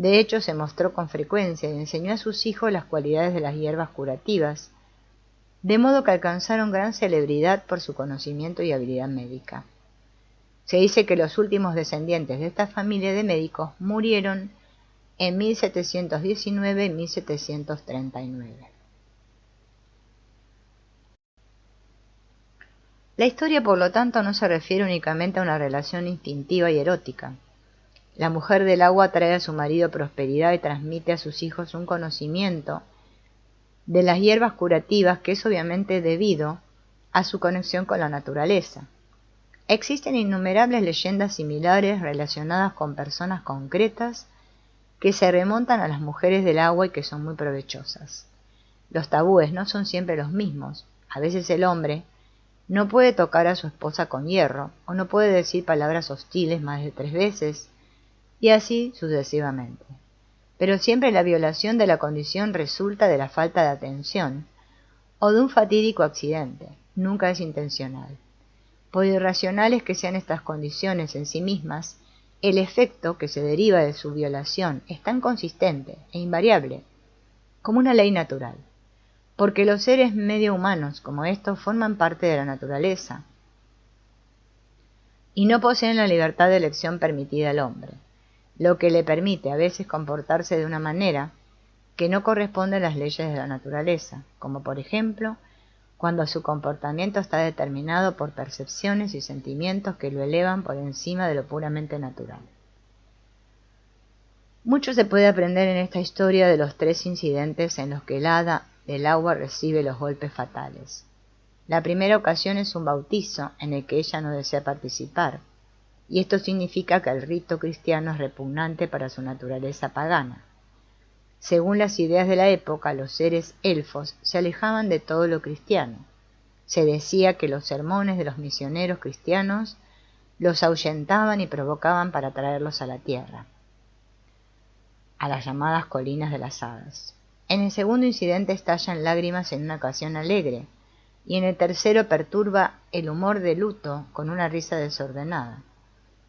S1: De hecho, se mostró con frecuencia y enseñó a sus hijos las cualidades de las hierbas curativas, de modo que alcanzaron gran celebridad por su conocimiento y habilidad médica. Se dice que los últimos descendientes de esta familia de médicos murieron en 1719 y 1739. La historia, por lo tanto, no se refiere únicamente a una relación instintiva y erótica. La mujer del agua trae a su marido prosperidad y transmite a sus hijos un conocimiento de las hierbas curativas que es obviamente debido a su conexión con la naturaleza. Existen innumerables leyendas similares relacionadas con personas concretas que se remontan a las mujeres del agua y que son muy provechosas. Los tabúes no son siempre los mismos. A veces el hombre no puede tocar a su esposa con hierro, o no puede decir palabras hostiles más de 3 veces, y así sucesivamente. Pero siempre la violación de la condición resulta de la falta de atención, o de un fatídico accidente, nunca es intencional. Por irracionales que sean estas condiciones en sí mismas, el efecto que se deriva de su violación es tan consistente e invariable como una ley natural, porque los seres medio humanos como estos forman parte de la naturaleza y no poseen la libertad de elección permitida al hombre, lo que le permite a veces comportarse de una manera que no corresponde a las leyes de la naturaleza, como por ejemplo cuando su comportamiento está determinado por percepciones y sentimientos que lo elevan por encima de lo puramente natural. Mucho se puede aprender en esta historia de los 3 incidentes en los que el hada del agua recibe los golpes fatales. La primera ocasión es un bautizo en el que ella no desea participar, y esto significa que el rito cristiano es repugnante para su naturaleza pagana. Según las ideas de la época, los seres elfos se alejaban de todo lo cristiano. Se decía que los sermones de los misioneros cristianos los ahuyentaban y provocaban para traerlos a la tierra, a las llamadas colinas de las hadas. En el segundo incidente estallan lágrimas en una ocasión alegre, y en el tercero perturba el humor de luto con una risa desordenada.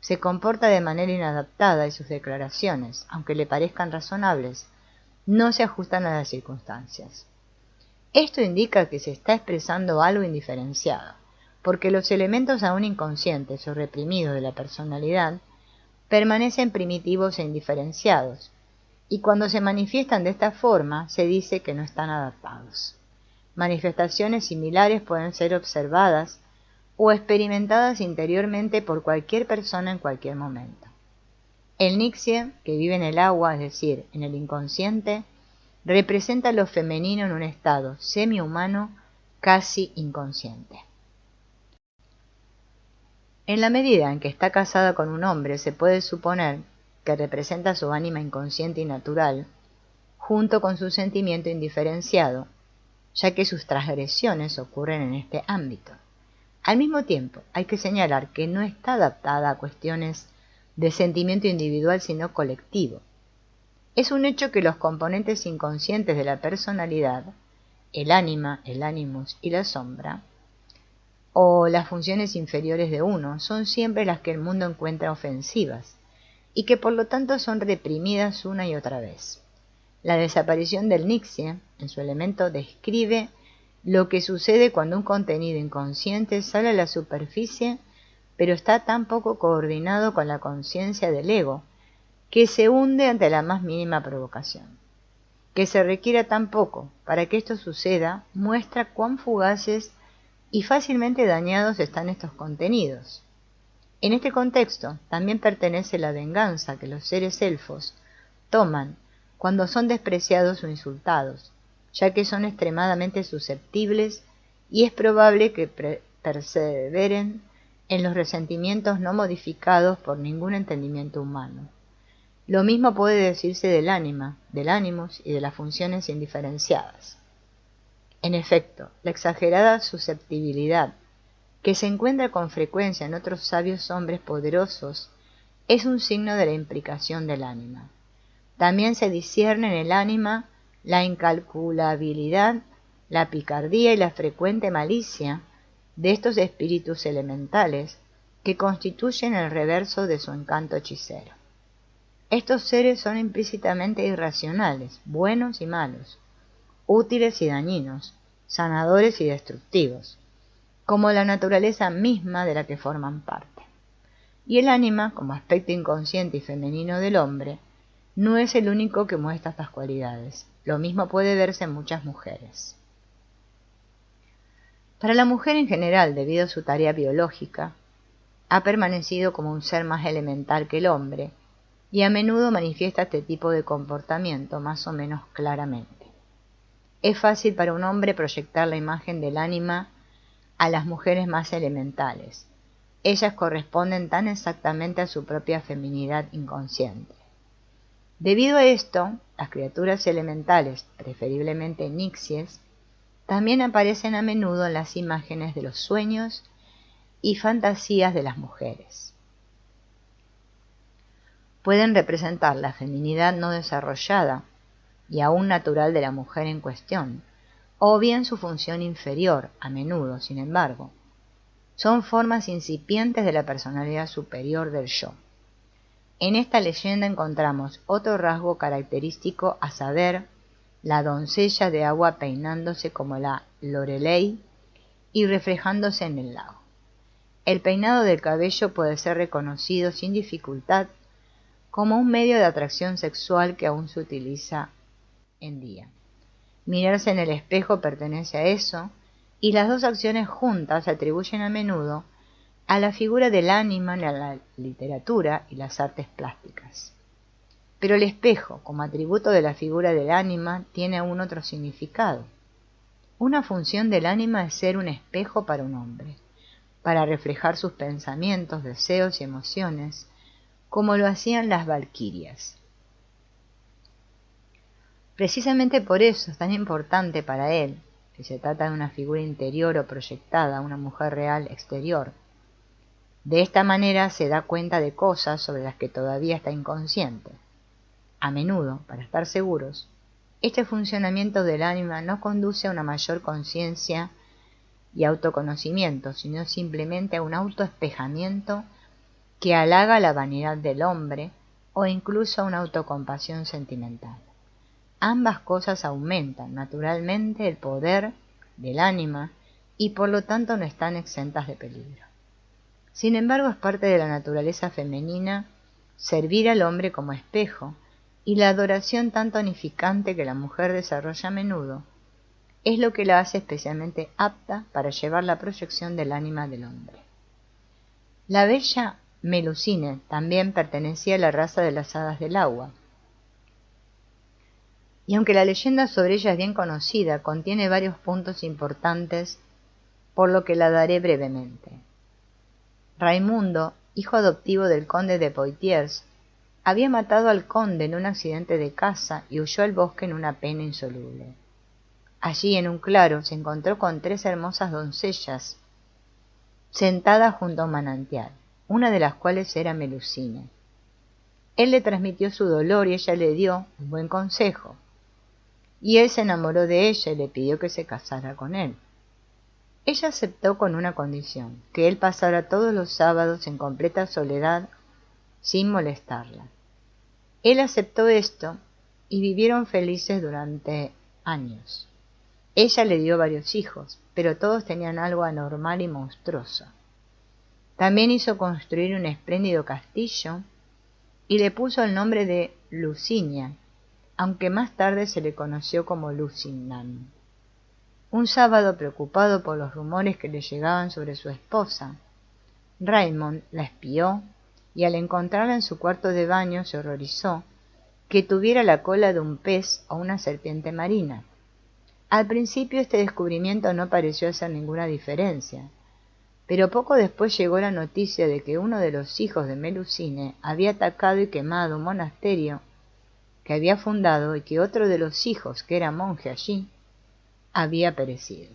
S1: Se comporta de manera inadaptada y sus declaraciones, aunque le parezcan razonables, no se ajustan a las circunstancias. Esto indica que se está expresando algo indiferenciado, porque los elementos aún inconscientes o reprimidos de la personalidad permanecen primitivos e indiferenciados, y cuando se manifiestan de esta forma se dice que no están adaptados. Manifestaciones similares pueden ser observadas o experimentadas interiormente por cualquier persona en cualquier momento. El Nixie, que vive en el agua, es decir, en el inconsciente, representa lo femenino en un estado semi-humano casi inconsciente. En la medida en que está casada con un hombre, se puede suponer que representa su ánima inconsciente y natural, junto con su sentimiento indiferenciado, ya que sus transgresiones ocurren en este ámbito. Al mismo tiempo, hay que señalar que no está adaptada a cuestiones de sentimiento individual sino colectivo. Es un hecho que los componentes inconscientes de la personalidad, el ánima, el animus y la sombra, o las funciones inferiores de uno, son siempre las que el mundo encuentra ofensivas, y que por lo tanto son reprimidas una y otra vez. La desaparición del Nixie, en su elemento, describe lo que sucede cuando un contenido inconsciente sale a la superficie, pero está tan poco coordinado con la conciencia del ego, que se hunde ante la más mínima provocación. Que se requiera tan poco para que esto suceda muestra cuán fugaces y fácilmente dañados están estos contenidos. En este contexto también pertenece la venganza que los seres elfos toman cuando son despreciados o insultados, ya que son extremadamente susceptibles y es probable que perseveren en los resentimientos no modificados por ningún entendimiento humano. Lo mismo puede decirse del ánima, del animus y de las funciones indiferenciadas. En efecto, la exagerada susceptibilidad que se encuentra con frecuencia en otros sabios hombres poderosos es un signo de la implicación del ánima. También se discierne en el ánima la incalculabilidad, la picardía y la frecuente malicia de estos espíritus elementales que constituyen el reverso de su encanto hechicero. Estos seres son implícitamente irracionales, buenos y malos, útiles y dañinos, sanadores y destructivos, como la naturaleza misma de la que forman parte. Y el ánima, como aspecto inconsciente y femenino del hombre, no es el único que muestra estas cualidades. Lo mismo puede verse en muchas mujeres. Para la mujer en general, debido a su tarea biológica, ha permanecido como un ser más elemental que el hombre, y a menudo manifiesta este tipo de comportamiento más o menos claramente. Es fácil para un hombre proyectar la imagen del ánima a las mujeres más elementales. Ellas corresponden tan exactamente a su propia feminidad inconsciente. Debido a esto, las criaturas elementales, preferiblemente nixies, también aparecen a menudo en las imágenes de los sueños y fantasías de las mujeres. Pueden representar la feminidad no desarrollada y aún natural de la mujer en cuestión, o bien su función inferior, a menudo, sin embargo. Son formas incipientes de la personalidad superior del yo. En esta leyenda encontramos otro rasgo característico, a saber, la doncella de agua peinándose como la Lorelei y reflejándose en el lago. El peinado del cabello puede ser reconocido sin dificultad como un medio de atracción sexual que aún se utiliza en día. Mirarse en el espejo pertenece a eso, y las dos acciones juntas se atribuyen a menudo a la figura del ánima en la literatura y las artes plásticas. Pero el espejo, como atributo de la figura del ánima, tiene aún otro significado. Una función del ánima es ser un espejo para un hombre, para reflejar sus pensamientos, deseos y emociones, como lo hacían las valquirias. Precisamente por eso es tan importante para él, si se trata de una figura interior o proyectada, una mujer real exterior. De esta manera se da cuenta de cosas sobre las que todavía está inconsciente. A menudo, para estar seguros, este funcionamiento del ánima no conduce a una mayor conciencia y autoconocimiento, sino simplemente a un autoespejamiento que halaga la vanidad del hombre o incluso a una autocompasión sentimental. Ambas cosas aumentan naturalmente el poder del ánima y por lo tanto no están exentas de peligro. Sin embargo, es parte de la naturaleza femenina servir al hombre como espejo, y la adoración tan tonificante que la mujer desarrolla a menudo es lo que la hace especialmente apta para llevar la proyección del ánima del hombre. La bella Melusine también pertenecía a la raza de las hadas del agua, y aunque la leyenda sobre ella es bien conocida, contiene varios puntos importantes, por lo que la daré brevemente. Raimundo, hijo adoptivo del conde de Poitiers, había matado al conde en un accidente de caza y huyó al bosque en una pena insoluble. Allí, en un claro, se encontró con 3 hermosas doncellas sentadas junto a un manantial, una de las cuales era Melusine. Él le transmitió su dolor y ella le dio un buen consejo, y él se enamoró de ella y le pidió que se casara con él. Ella aceptó con una condición, que él pasara todos los sábados en completa soledad sin molestarla. Él aceptó esto y vivieron felices durante años. Ella le dio varios hijos, pero todos tenían algo anormal y monstruoso. También hizo construir un espléndido castillo y le puso el nombre de Lucinia, aunque más tarde se le conoció como Lusignan. Un sábado, preocupado por los rumores que le llegaban sobre su esposa, Raymond la espió y al encontrarla en su cuarto de baño se horrorizó que tuviera la cola de un pez o una serpiente marina. Al principio este descubrimiento no pareció hacer ninguna diferencia, pero poco después llegó la noticia de que uno de los hijos de Melusine había atacado y quemado un monasterio que había fundado y que otro de los hijos, que era monje allí, había perecido.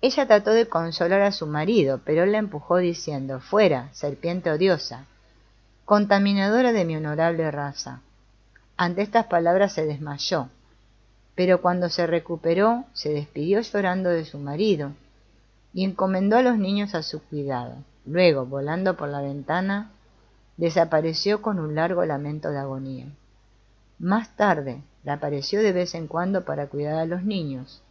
S1: Ella trató de consolar a su marido, pero él la empujó diciendo: «Fuera, serpiente odiosa, contaminadora de mi honorable raza». Ante estas palabras se desmayó, pero cuando se recuperó se despidió llorando de su marido y encomendó a los niños a su cuidado. Luego, volando por la ventana, desapareció con un largo lamento de agonía. Más tarde, reapareció de vez en cuando para cuidar a los niños,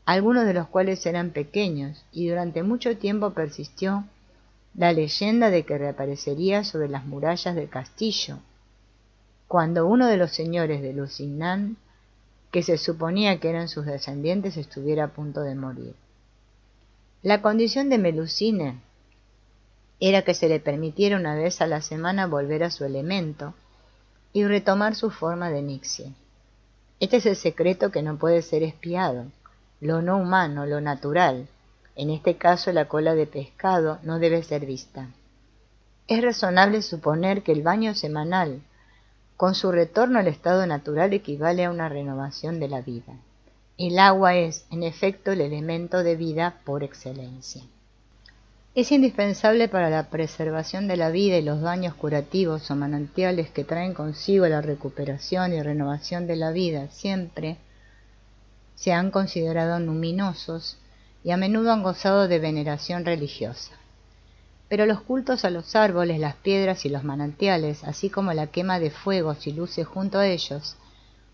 S1: algunos de los cuales eran pequeños, y durante mucho tiempo persistió la leyenda de que reaparecería sobre las murallas del castillo, cuando uno de los señores de Lusignan, que se suponía que eran sus descendientes, estuviera a punto de morir. La condición de Melusine era que se le permitiera una vez a la semana volver a su elemento y retomar su forma de nixie. Este es el secreto que no puede ser espiado. Lo no humano, lo natural, en este caso la cola de pescado, no debe ser vista. Es razonable suponer que el baño semanal, con su retorno al estado natural, equivale a una renovación de la vida. El agua es, en efecto, el elemento de vida por excelencia. Es indispensable para la preservación de la vida y los baños curativos o manantiales que traen consigo la recuperación y renovación de la vida siempre se han considerado luminosos y a menudo han gozado de veneración religiosa. Pero los cultos a los árboles, las piedras y los manantiales, así como la quema de fuegos y luces junto a ellos,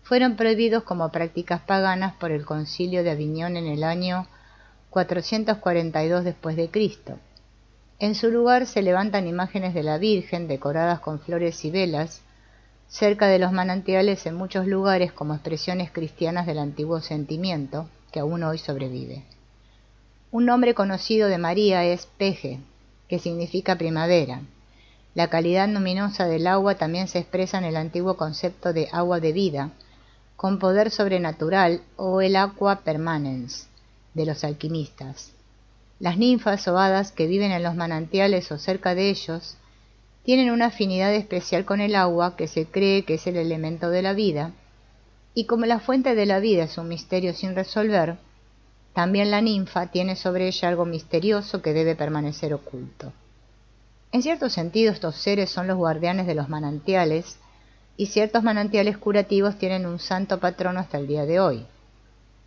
S1: fueron prohibidos como prácticas paganas por el Concilio de Aviñón en el año 442 después de Cristo. En su lugar se levantan imágenes de la Virgen decoradas con flores y velas cerca de los manantiales en muchos lugares como expresiones cristianas del antiguo sentimiento que aún hoy sobrevive. Un nombre conocido de María es Pege, que significa primavera. La calidad luminosa del agua también se expresa en el antiguo concepto de agua de vida, con poder sobrenatural, o el aqua permanens de los alquimistas. Las ninfas o hadas que viven en los manantiales o cerca de ellos tienen una afinidad especial con el agua, que se cree que es el elemento de la vida, y como la fuente de la vida es un misterio sin resolver, también la ninfa tiene sobre ella algo misterioso que debe permanecer oculto. En cierto sentido, estos seres son los guardianes de los manantiales, y ciertos manantiales curativos tienen un santo patrono hasta el día de hoy.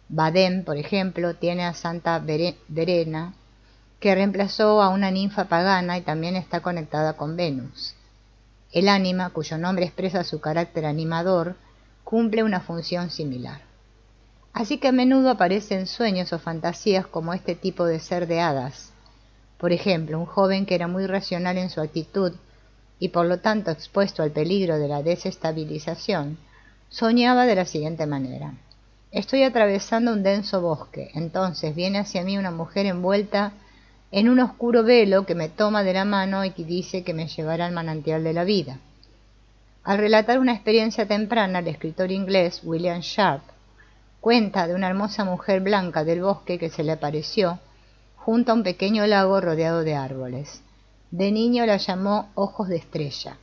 S1: Baden, por ejemplo, tiene a Santa Verena, que reemplazó a una ninfa pagana y también está conectada con Venus. El ánima, cuyo nombre expresa su carácter animador, cumple una función similar. Así que a menudo aparecen sueños o fantasías como este tipo de ser de hadas. Por ejemplo, un joven que era muy racional en su actitud y por lo tanto expuesto al peligro de la desestabilización, soñaba de la siguiente manera: estoy atravesando un denso bosque, entonces viene hacia mí una mujer envuelta en un oscuro velo que me toma de la mano y que dice que me llevará al manantial de la vida. Al relatar una experiencia temprana, el escritor inglés William Sharp cuenta de una hermosa mujer blanca del bosque que se le apareció junto a un pequeño lago rodeado de árboles. De niño la llamó Ojos de Estrella,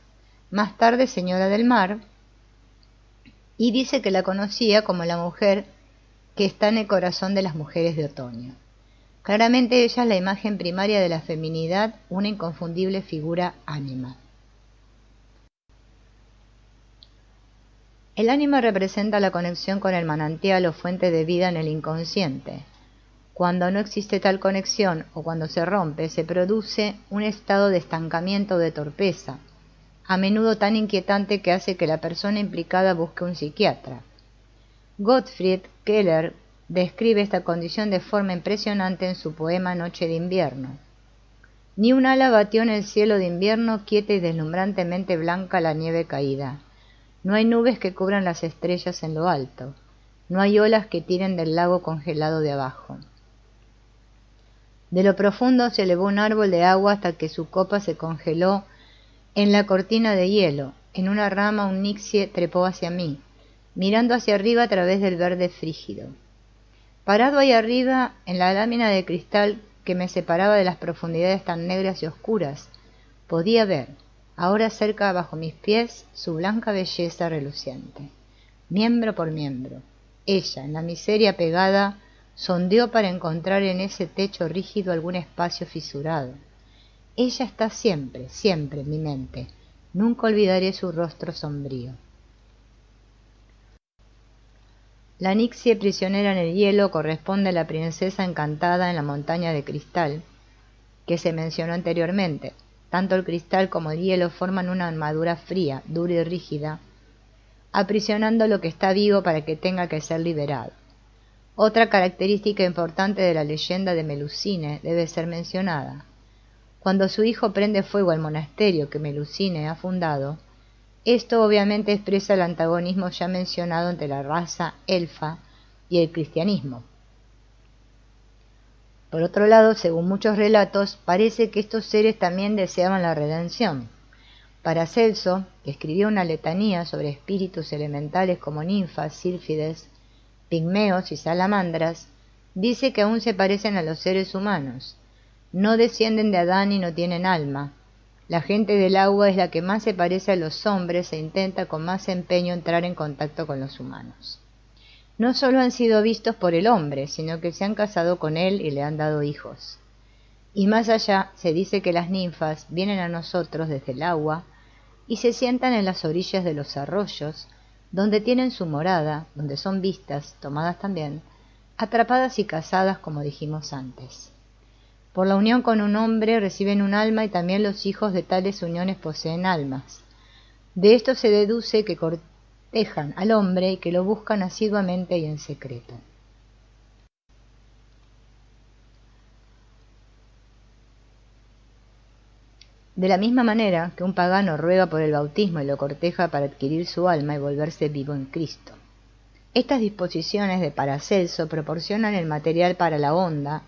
S1: más tarde Señora del Mar, y dice que la conocía como la mujer que está en el corazón de las mujeres de otoño. Claramente ella es la imagen primaria de la feminidad, una inconfundible figura ánima. El ánima representa la conexión con el manantial o fuente de vida en el inconsciente. Cuando no existe tal conexión o cuando se rompe, se produce un estado de estancamiento o de torpeza, a menudo tan inquietante que hace que la persona implicada busque un psiquiatra. Gottfried Keller describe esta condición de forma impresionante en su poema Noche de invierno. Ni un ala batió en el cielo de invierno, quieta y deslumbrantemente blanca la nieve caída. No hay nubes que cubran las estrellas en lo alto. No hay olas que tiren del lago congelado de abajo. De lo profundo se elevó un árbol de agua hasta que su copa se congeló en la cortina de hielo. En una rama un nixie trepó hacia mí, mirando hacia arriba a través del verde frígido. Parado ahí arriba, en la lámina de cristal que me separaba de las profundidades tan negras y oscuras, podía ver, ahora cerca bajo mis pies, su blanca belleza reluciente. Miembro por miembro, ella, en la miseria pegada, sondeó para encontrar en ese techo rígido algún espacio fisurado. Ella está siempre, siempre en mi mente. Nunca olvidaré su rostro sombrío. La nixie prisionera en el hielo corresponde a la princesa encantada en la montaña de cristal, que se mencionó anteriormente. tanto el cristal como el hielo forman una armadura fría, dura y rígida, aprisionando lo que está vivo para que tenga que ser liberado. Otra característica importante de la leyenda de Melusine debe ser mencionada. Cuando su hijo prende fuego al monasterio que Melusine ha fundado, esto obviamente expresa el antagonismo ya mencionado entre la raza elfa y el cristianismo. Por otro lado, según muchos relatos, parece que estos seres también deseaban la redención. Paracelso, que escribió una letanía sobre espíritus elementales como ninfas, sílfides, pigmeos y salamandras, dice que aún se parecen a los seres humanos. No descienden de Adán y no tienen alma. La gente del agua es la que más se parece a los hombres e intenta con más empeño entrar en contacto con los humanos. No solo han sido vistos por el hombre, sino que se han casado con él y le han dado hijos. Y más allá se dice que las ninfas vienen a nosotros desde el agua y se sientan en las orillas de los arroyos, donde tienen su morada, donde son vistas, tomadas también, atrapadas y cazadas como dijimos antes. Por la unión con un hombre reciben un alma y también los hijos de tales uniones poseen almas. De esto se deduce que cortejan al hombre y que lo buscan asiduamente y en secreto. De la misma manera que un pagano ruega por el bautismo y lo corteja para adquirir su alma y volverse vivo en Cristo. Estas disposiciones de Paracelso proporcionan el material para la onda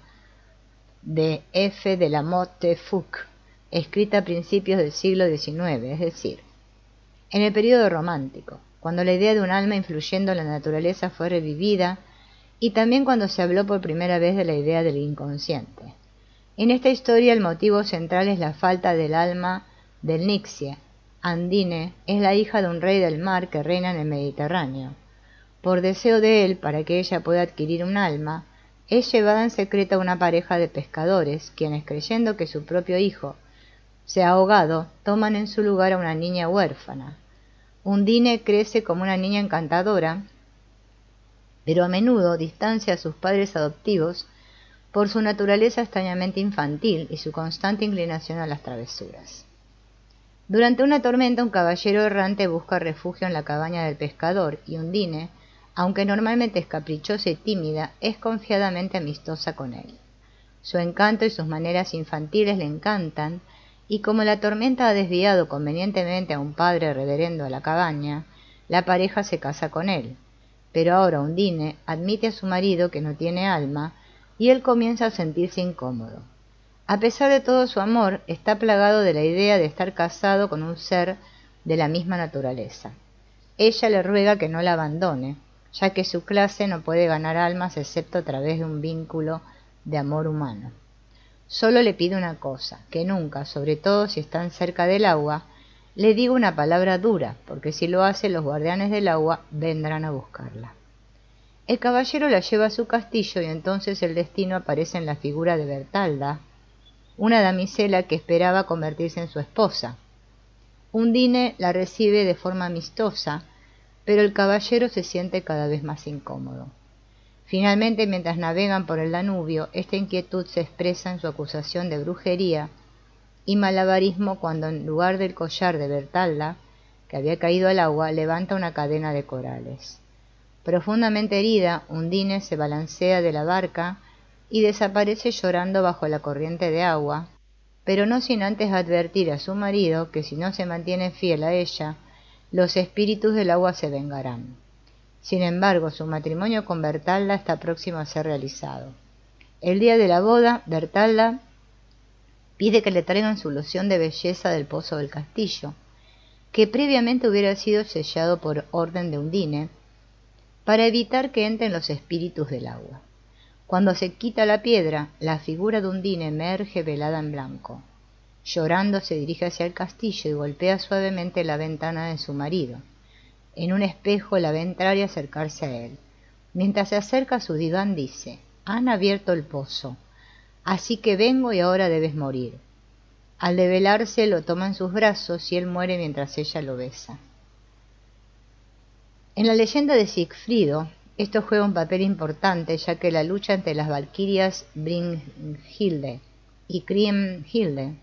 S1: de F. de la Motte Fouque, escrita a principios del siglo XIX, es decir, en el período romántico, cuando la idea de un alma influyendo en la naturaleza fue revivida y también cuando se habló por primera vez de la idea del inconsciente. En esta historia el motivo central es la falta del alma del Nixie. Andine es la hija de un rey del mar que reina en el Mediterráneo. Por deseo de él, para que ella pueda adquirir un alma, es llevada en secreto a una pareja de pescadores, quienes, creyendo que su propio hijo se ha ahogado, toman en su lugar a una niña huérfana. Undine crece como una niña encantadora, pero a menudo distancia a sus padres adoptivos por su naturaleza extrañamente infantil y su constante inclinación a las travesuras. Durante una tormenta, un caballero errante busca refugio en la cabaña del pescador, y Undine, aunque normalmente es caprichosa y tímida, es confiadamente amistosa con él. Su encanto y sus maneras infantiles le encantan, y como la tormenta ha desviado convenientemente a un padre reverendo a la cabaña, la pareja se casa con él. Pero ahora Undine admite a su marido que no tiene alma, y él comienza a sentirse incómodo. A pesar de todo su amor, está plagado de la idea de estar casado con un ser de la misma naturaleza. Ella le ruega que no la abandone, ya que su clase no puede ganar almas excepto a través de un vínculo de amor humano. Solo le pide una cosa, que nunca, sobre todo si están cerca del agua, le diga una palabra dura, porque si lo hace los guardianes del agua vendrán a buscarla. El caballero la lleva a su castillo y entonces el destino aparece en la figura de Bertalda, una damisela que esperaba convertirse en su esposa. Undine la recibe de forma amistosa, pero el caballero se siente cada vez más incómodo. Finalmente, mientras navegan por el Danubio, esta inquietud se expresa en su acusación de brujería y malabarismo cuando en lugar del collar de Bertalda, que había caído al agua, levanta una cadena de corales. Profundamente herida, Undine se balancea de la barca y desaparece llorando bajo la corriente de agua, pero no sin antes advertir a su marido que si no se mantiene fiel a ella, los espíritus del agua se vengarán. Sin embargo, su matrimonio con Bertalda está próximo a ser realizado. El día de la boda, Bertalda pide que le traigan su loción de belleza del pozo del castillo, que previamente hubiera sido sellado por orden de Undine, para evitar que entren los espíritus del agua. Cuando se quita la piedra, la figura de Undine emerge velada en blanco. Llorando se dirige hacia el castillo y golpea suavemente la ventana de su marido. En un espejo la ve entrar y acercarse a él. Mientras se acerca a su diván dice: «Han abierto el pozo, así que vengo y ahora debes morir». Al develarse lo toma en sus brazos y él muere mientras ella lo besa. En la leyenda de Sigfrido, esto juega un papel importante, ya que la lucha entre las valquirias Brynhilde y Kriemhilde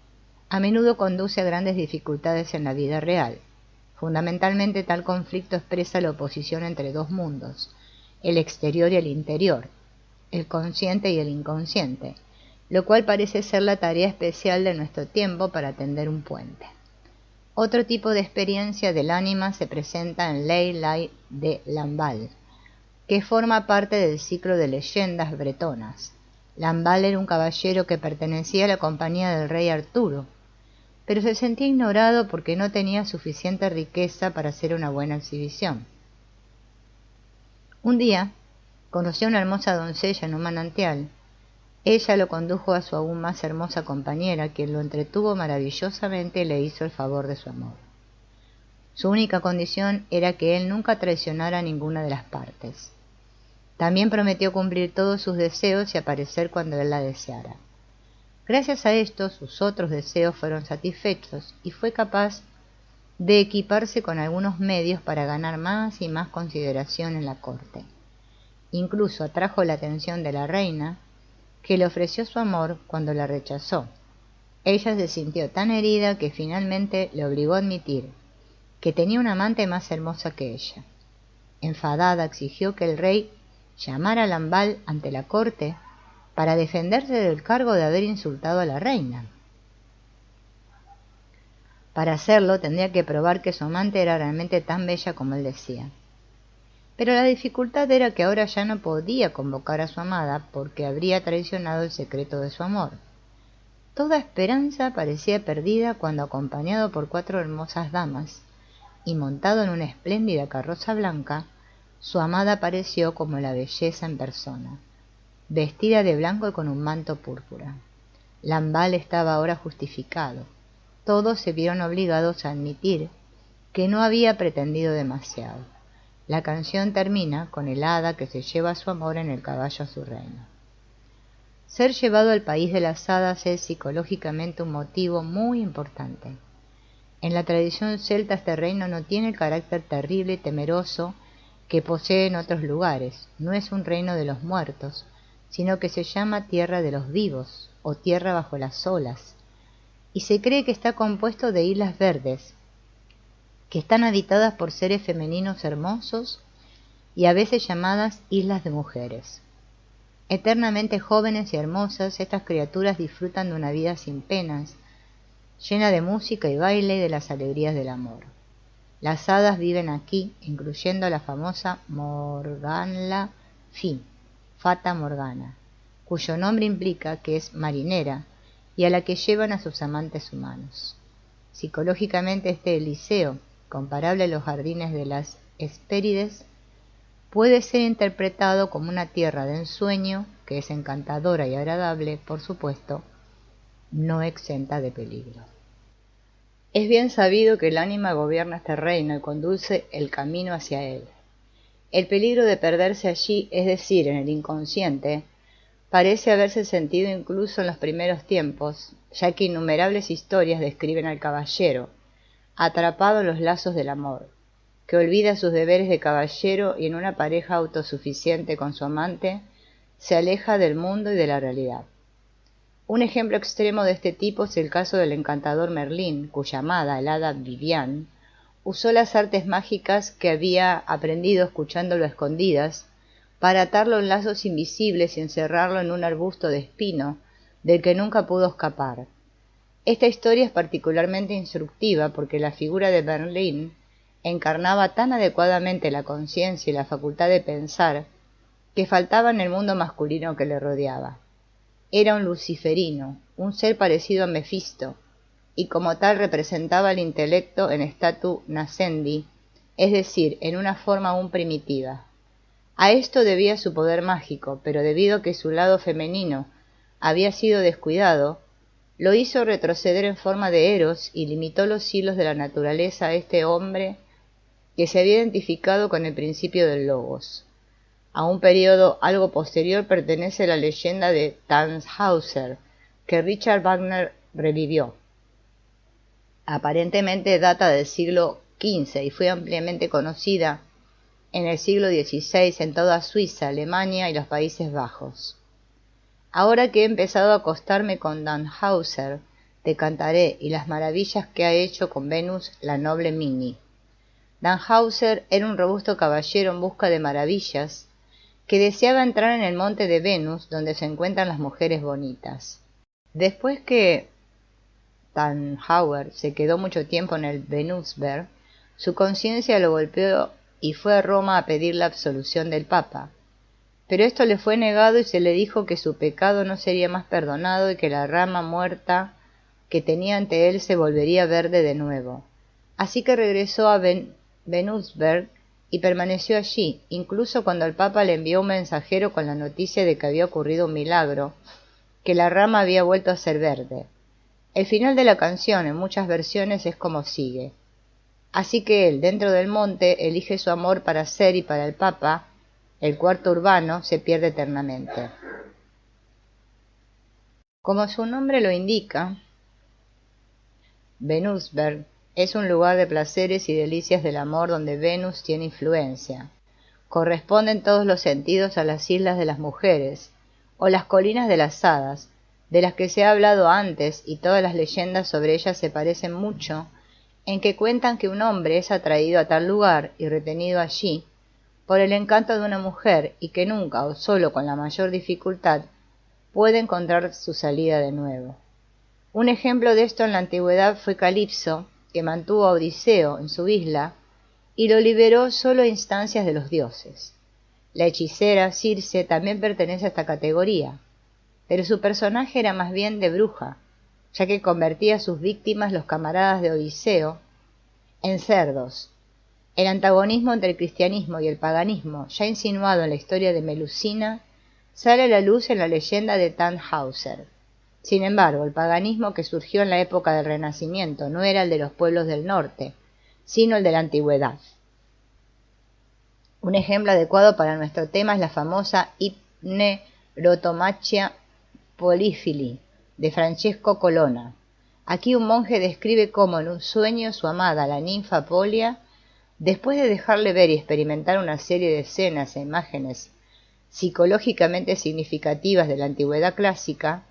S1: a menudo conduce a grandes dificultades en la vida real. Fundamentalmente tal conflicto expresa la oposición entre dos mundos, el exterior y el interior, el consciente y el inconsciente, lo cual parece ser la tarea especial de nuestro tiempo para tender un puente. Otro tipo de experiencia del ánima se presenta en Lai Lai de Lamballe, que forma parte del ciclo de leyendas bretonas. Lamballe era un caballero que pertenecía a la compañía del rey Arturo, pero se sentía ignorado porque no tenía suficiente riqueza para hacer una buena exhibición. Un día, conoció a una hermosa doncella en un manantial. Ella lo condujo a su aún más hermosa compañera, quien lo entretuvo maravillosamente y le hizo el favor de su amor. Su única condición era que él nunca traicionara a ninguna de las partes. También prometió cumplir todos sus deseos y aparecer cuando él la deseara. Gracias a esto, sus otros deseos fueron satisfechos y fue capaz de equiparse con algunos medios para ganar más y más consideración en la corte. Incluso atrajo la atención de la reina, que le ofreció su amor cuando la rechazó. Ella se sintió tan herida que finalmente le obligó a admitir que tenía una amante más hermosa que ella. Enfadada, exigió que el rey llamara a Lamballe ante la corte para defenderse del cargo de haber insultado a la reina. Para hacerlo tendría que probar que su amante era realmente tan bella como él decía. Pero la dificultad era que ahora ya no podía convocar a su amada porque habría traicionado el secreto de su amor. Toda esperanza parecía perdida cuando, acompañado por 4 hermosas damas y montado en una espléndida carroza blanca, su amada apareció como la belleza en persona, vestida de blanco y con un manto púrpura. Lamballe estaba ahora justificado. Todos se vieron obligados a admitir que no había pretendido demasiado. La canción termina con el hada que se lleva a su amor en el caballo a su reino. Ser llevado al país de las hadas es psicológicamente un motivo muy importante. En la tradición celta este reino no tiene el carácter terrible y temeroso que posee en otros lugares. No es un reino de los muertos, sino que se llama tierra de los vivos o tierra bajo las olas, y se cree que está compuesto de islas verdes, que están habitadas por seres femeninos hermosos y a veces llamadas islas de mujeres. Eternamente jóvenes y hermosas, estas criaturas disfrutan de una vida sin penas, llena de música y baile y de las alegrías del amor. Las hadas viven aquí, incluyendo a la famosa Morgana Fi, Fata Morgana, cuyo nombre implica que es marinera y a la que llevan a sus amantes humanos. Psicológicamente este Eliseo, comparable a los jardines de las Hespérides, puede ser interpretado como una tierra de ensueño que es encantadora y agradable, por supuesto, no exenta de peligro. Es bien sabido que el ánima gobierna este reino y conduce el camino hacia él. El peligro de perderse allí, es decir, en el inconsciente, parece haberse sentido incluso en los primeros tiempos, ya que innumerables historias describen al caballero, atrapado en los lazos del amor, que olvida sus deberes de caballero y en una pareja autosuficiente con su amante, se aleja del mundo y de la realidad. Un ejemplo extremo de este tipo es el caso del encantador Merlín, cuya amada, el hada Vivian, usó las artes mágicas que había aprendido escuchándolo a escondidas para atarlo en lazos invisibles y encerrarlo en un arbusto de espino del que nunca pudo escapar. Esta historia es particularmente instructiva porque la figura de Merlín encarnaba tan adecuadamente la conciencia y la facultad de pensar que faltaba en el mundo masculino que le rodeaba. Era un luciferino, un ser parecido a Mefisto, y como tal representaba el intelecto en statu nascendi, es decir, en una forma aún primitiva. A esto debía su poder mágico, pero debido a que su lado femenino había sido descuidado, lo hizo retroceder en forma de Eros y limitó los hilos de la naturaleza a este hombre que se había identificado con el principio del logos. A un periodo algo posterior pertenece la leyenda de Tannhäuser, que Richard Wagner revivió. Aparentemente data del siglo XV y fue ampliamente conocida en el siglo XVI en toda Suiza, Alemania y los Países Bajos. Ahora que he empezado a acostarme con Tannhäuser, te cantaré y las maravillas que ha hecho con Venus la noble Mini. Tannhäuser era un robusto caballero en busca de maravillas que deseaba entrar en el monte de Venus donde se encuentran las mujeres bonitas. Después que Tannhäuser se quedó mucho tiempo en el Venusberg, su conciencia lo golpeó y fue a Roma a pedir la absolución del Papa. Pero esto le fue negado y se le dijo que su pecado no sería más perdonado y que la rama muerta que tenía ante él se volvería verde de nuevo. Así que regresó a Venusberg y permaneció allí, incluso cuando el Papa le envió un mensajero con la noticia de que había ocurrido un milagro, que la rama había vuelto a ser verde. El final de la canción, en muchas versiones, es como sigue. Así que él, dentro del monte, elige su amor para ser y para el Papa, el cuarto urbano se pierde eternamente. Como su nombre lo indica, Venusberg es un lugar de placeres y delicias del amor donde Venus tiene influencia. Corresponde en todos los sentidos a las islas de las mujeres, o las colinas de las hadas, de las que se ha hablado antes, y todas las leyendas sobre ellas se parecen mucho, en que cuentan que un hombre es atraído a tal lugar y retenido allí por el encanto de una mujer y que nunca o solo con la mayor dificultad puede encontrar su salida de nuevo. Un ejemplo de esto en la antigüedad fue Calipso, que mantuvo a Odiseo en su isla y lo liberó solo a instancias de los dioses. La hechicera Circe también pertenece a esta categoría, pero su personaje era más bien de bruja, ya que convertía a sus víctimas, los camaradas de Odiseo, en cerdos. El antagonismo entre el cristianismo y el paganismo, ya insinuado en la historia de Melusina, sale a la luz en la leyenda de Tannhäuser. Sin embargo, el paganismo que surgió en la época del Renacimiento no era el de los pueblos del norte, sino el de la antigüedad. Un ejemplo adecuado para nuestro tema es la famosa Hypnerotomachia Polifili, de Francesco Colonna. Aquí un monje describe cómo en un sueño su amada, la ninfa Polia, después de dejarle ver y experimentar una serie de escenas e imágenes psicológicamente significativas de la antigüedad clásica,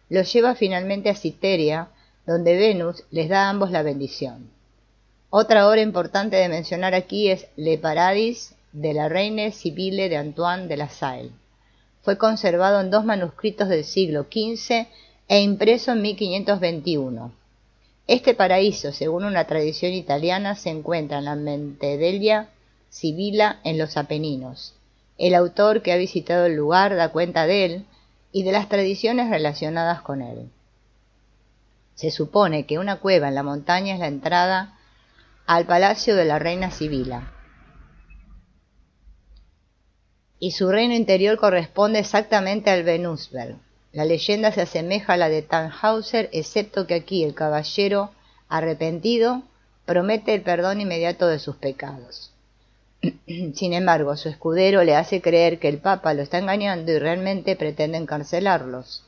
S1: los lleva finalmente a Citeria, donde Venus les da a ambos la bendición. Otra obra importante de mencionar aquí es Le Paradis de la Reine Sibylle de Antoine de la Salle. Fue conservado en 2 manuscritos del siglo XV e impreso en 1521. Este paraíso, según una tradición italiana, se encuentra en la Mentedella Sibila en los Apeninos. El autor que ha visitado el lugar da cuenta de él y de las tradiciones relacionadas con él. Se supone que una cueva en la montaña es la entrada al palacio de la reina Sibila, y su reino interior corresponde exactamente al Venusberg. La leyenda se asemeja a la de Tannhäuser, excepto que aquí el caballero arrepentido promete el perdón inmediato de sus pecados. Sin embargo, su escudero le hace creer que el Papa lo está engañando y realmente pretende encarcelarlos.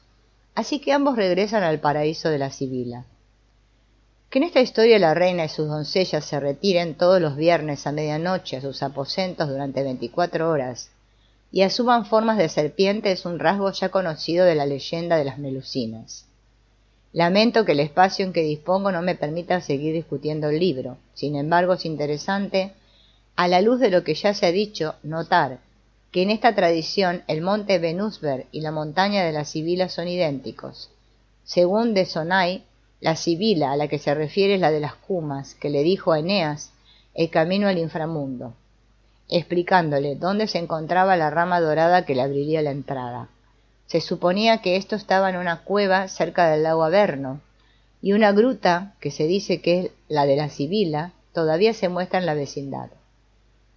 S1: Así que ambos regresan al paraíso de la Sibila. Que en esta historia la reina y sus doncellas se retiren todos los viernes a medianoche a sus aposentos durante 24 horas y asuman formas de serpiente es un rasgo ya conocido de la leyenda de las Melusinas. Lamento que el espacio en que dispongo no me permita seguir discutiendo el libro. Sin embargo, es interesante, a la luz de lo que ya se ha dicho, notar que en esta tradición el monte Venusberg y la montaña de la Sibila son idénticos. Según de Sonai, la Sibila a la que se refiere es la de las Cumas, que le dijo a Eneas el camino al inframundo, explicándole dónde se encontraba la rama dorada que le abriría la entrada. Se suponía que esto estaba en una cueva cerca del lago Averno, y una gruta, que se dice que es la de la Sibila, todavía se muestra en la vecindad.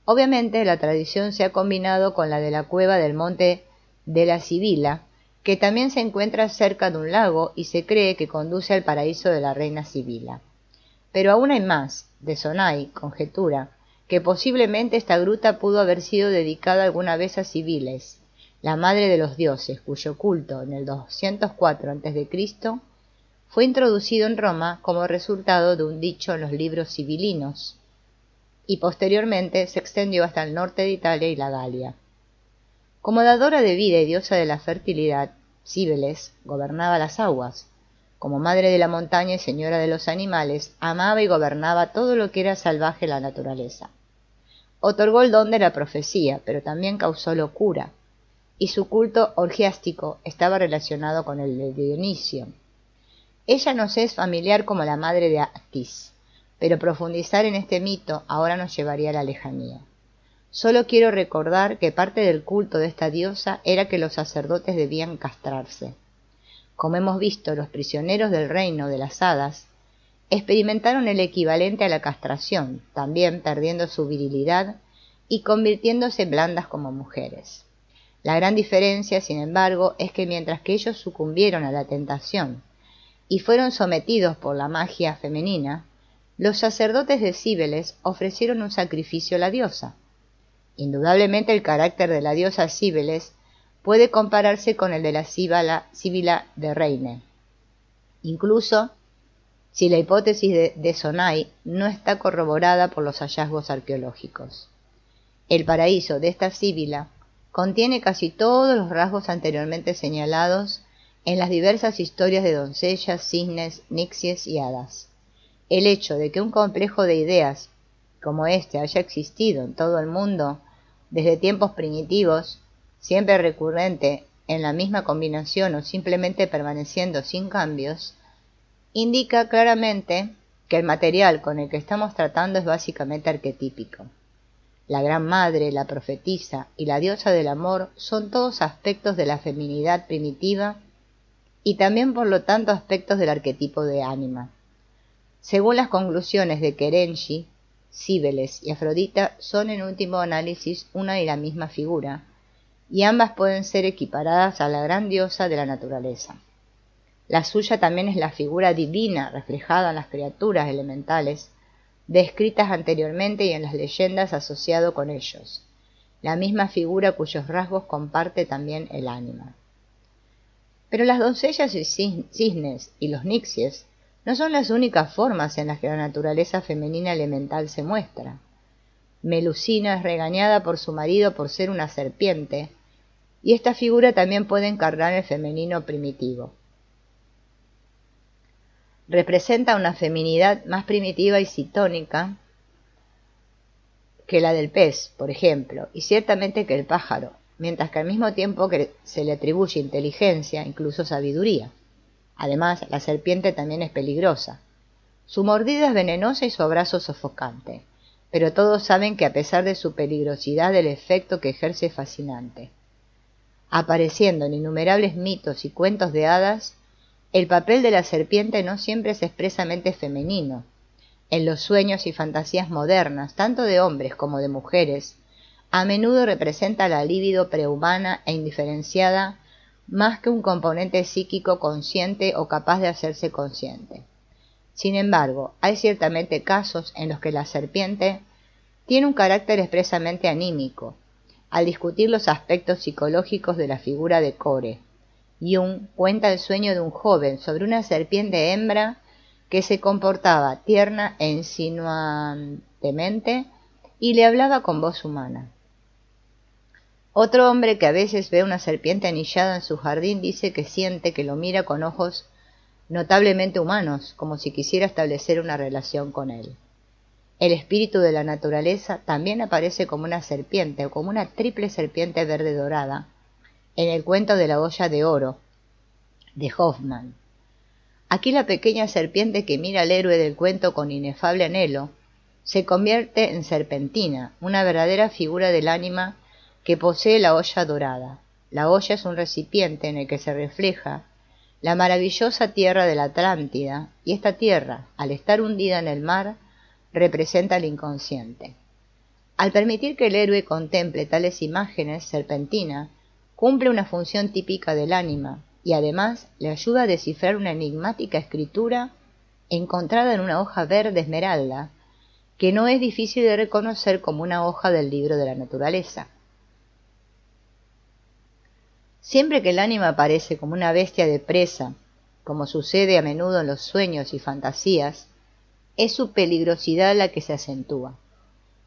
S1: Obviamente la tradición se ha combinado con la de la cueva del monte de la Sibila, que también se encuentra cerca de un lago y se cree que conduce al paraíso de la reina Sibila. Pero aún hay más. De Sonai conjetura que posiblemente esta gruta pudo haber sido dedicada alguna vez a Cibiles, la madre de los dioses, cuyo culto en el 204 a.C. fue introducido en Roma como resultado de un dicho en los libros sibilinos, y posteriormente se extendió hasta el norte de Italia y la Galia. Como dadora de vida y diosa de la fertilidad, Cibeles gobernaba las aguas. Como madre de la montaña y señora de los animales, amaba y gobernaba todo lo que era salvaje en la naturaleza. Otorgó el don de la profecía, pero también causó locura, y su culto orgiástico estaba relacionado con el de Dionisio. Ella nos es familiar como la madre de Atis, pero profundizar en este mito ahora nos llevaría a la lejanía. Solo quiero recordar que parte del culto de esta diosa era que los sacerdotes debían castrarse. Como hemos visto, los prisioneros del reino de las hadas experimentaron el equivalente a la castración, también perdiendo su virilidad y convirtiéndose blandas como mujeres. La gran diferencia, sin embargo, es que mientras que ellos sucumbieron a la tentación y fueron sometidos por la magia femenina, los sacerdotes de Cíbeles ofrecieron un sacrificio a la diosa. Indudablemente el carácter de la diosa Cíbeles puede compararse con el de la Sibila de Reine, incluso si la hipótesis de Sonai no está corroborada por los hallazgos arqueológicos. El paraíso de esta Sibila contiene casi todos los rasgos anteriormente señalados en las diversas historias de doncellas, cisnes, nixies y hadas. El hecho de que un complejo de ideas como este haya existido en todo el mundo desde tiempos primitivos, siempre recurrente en la misma combinación o simplemente permaneciendo sin cambios, indica claramente que el material con el que estamos tratando es básicamente arquetípico. La Gran Madre, la profetisa y la diosa del amor son todos aspectos de la feminidad primitiva y también por lo tanto aspectos del arquetipo de ánima. Según las conclusiones de Kerenji, Cíbeles y Afrodita son en último análisis una y la misma figura, y ambas pueden ser equiparadas a la gran diosa de la naturaleza. La suya también es la figura divina reflejada en las criaturas elementales, descritas anteriormente y en las leyendas asociado con ellos, la misma figura cuyos rasgos comparte también el ánima. Pero las doncellas y cisnes y los nixies no son las únicas formas en las que la naturaleza femenina elemental se muestra. Melusina es regañada por su marido por ser una serpiente, y esta figura también puede encarnar el femenino primitivo. Representa una feminidad más primitiva y citónica que la del pez, por ejemplo, y ciertamente que el pájaro, mientras que al mismo tiempo que se le atribuye inteligencia, incluso sabiduría. Además, la serpiente también es peligrosa. Su mordida es venenosa y su abrazo sofocante, pero todos saben que a pesar de su peligrosidad el efecto que ejerce es fascinante. Apareciendo en innumerables mitos y cuentos de hadas, el papel de la serpiente no siempre es expresamente femenino. En los sueños y fantasías modernas, tanto de hombres como de mujeres, a menudo representa la libido prehumana e indiferenciada más que un componente psíquico consciente o capaz de hacerse consciente. Sin embargo, hay ciertamente casos en los que la serpiente tiene un carácter expresamente anímico. Al discutir los aspectos psicológicos de la figura de Core, Jung cuenta el sueño de un joven sobre una serpiente hembra que se comportaba tierna e insinuantemente y le hablaba con voz humana. Otro hombre que a veces ve una serpiente anillada en su jardín dice que siente que lo mira con ojos notablemente humanos, como si quisiera establecer una relación con él. El espíritu de la naturaleza también aparece como una serpiente o como una triple serpiente verde dorada en el cuento de la olla de oro de Hoffmann. Aquí la pequeña serpiente que mira al héroe del cuento con inefable anhelo se convierte en Serpentina, una verdadera figura del ánima que posee la olla dorada. La olla es un recipiente en el que se refleja la maravillosa tierra de la Atlántida, y esta tierra, al estar hundida en el mar, representa el inconsciente. Al permitir que el héroe contemple tales imágenes, Serpentina cumple una función típica del ánima y además le ayuda a descifrar una enigmática escritura encontrada en una hoja verde esmeralda que no es difícil de reconocer como una hoja del libro de la naturaleza. Siempre que el ánima aparece como una bestia de presa, como sucede a menudo en los sueños y fantasías, es su peligrosidad la que se acentúa.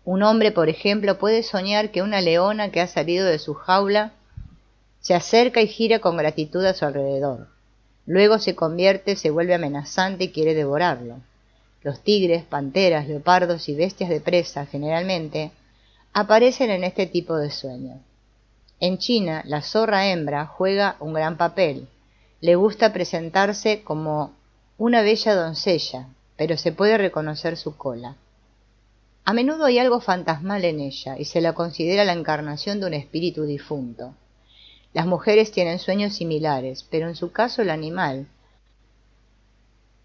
S1: Un hombre, por ejemplo, puede soñar que una leona que ha salido de su jaula se acerca y gira con gratitud a su alrededor. Luego se vuelve amenazante y quiere devorarlo. Los tigres, panteras, leopardos y bestias de presa, generalmente, aparecen en este tipo de sueño. En China, la zorra hembra juega un gran papel. Le gusta presentarse como una bella doncella, pero se puede reconocer su cola. A menudo hay algo fantasmal en ella y se la considera la encarnación de un espíritu difunto. Las mujeres tienen sueños similares, pero en su caso el animal,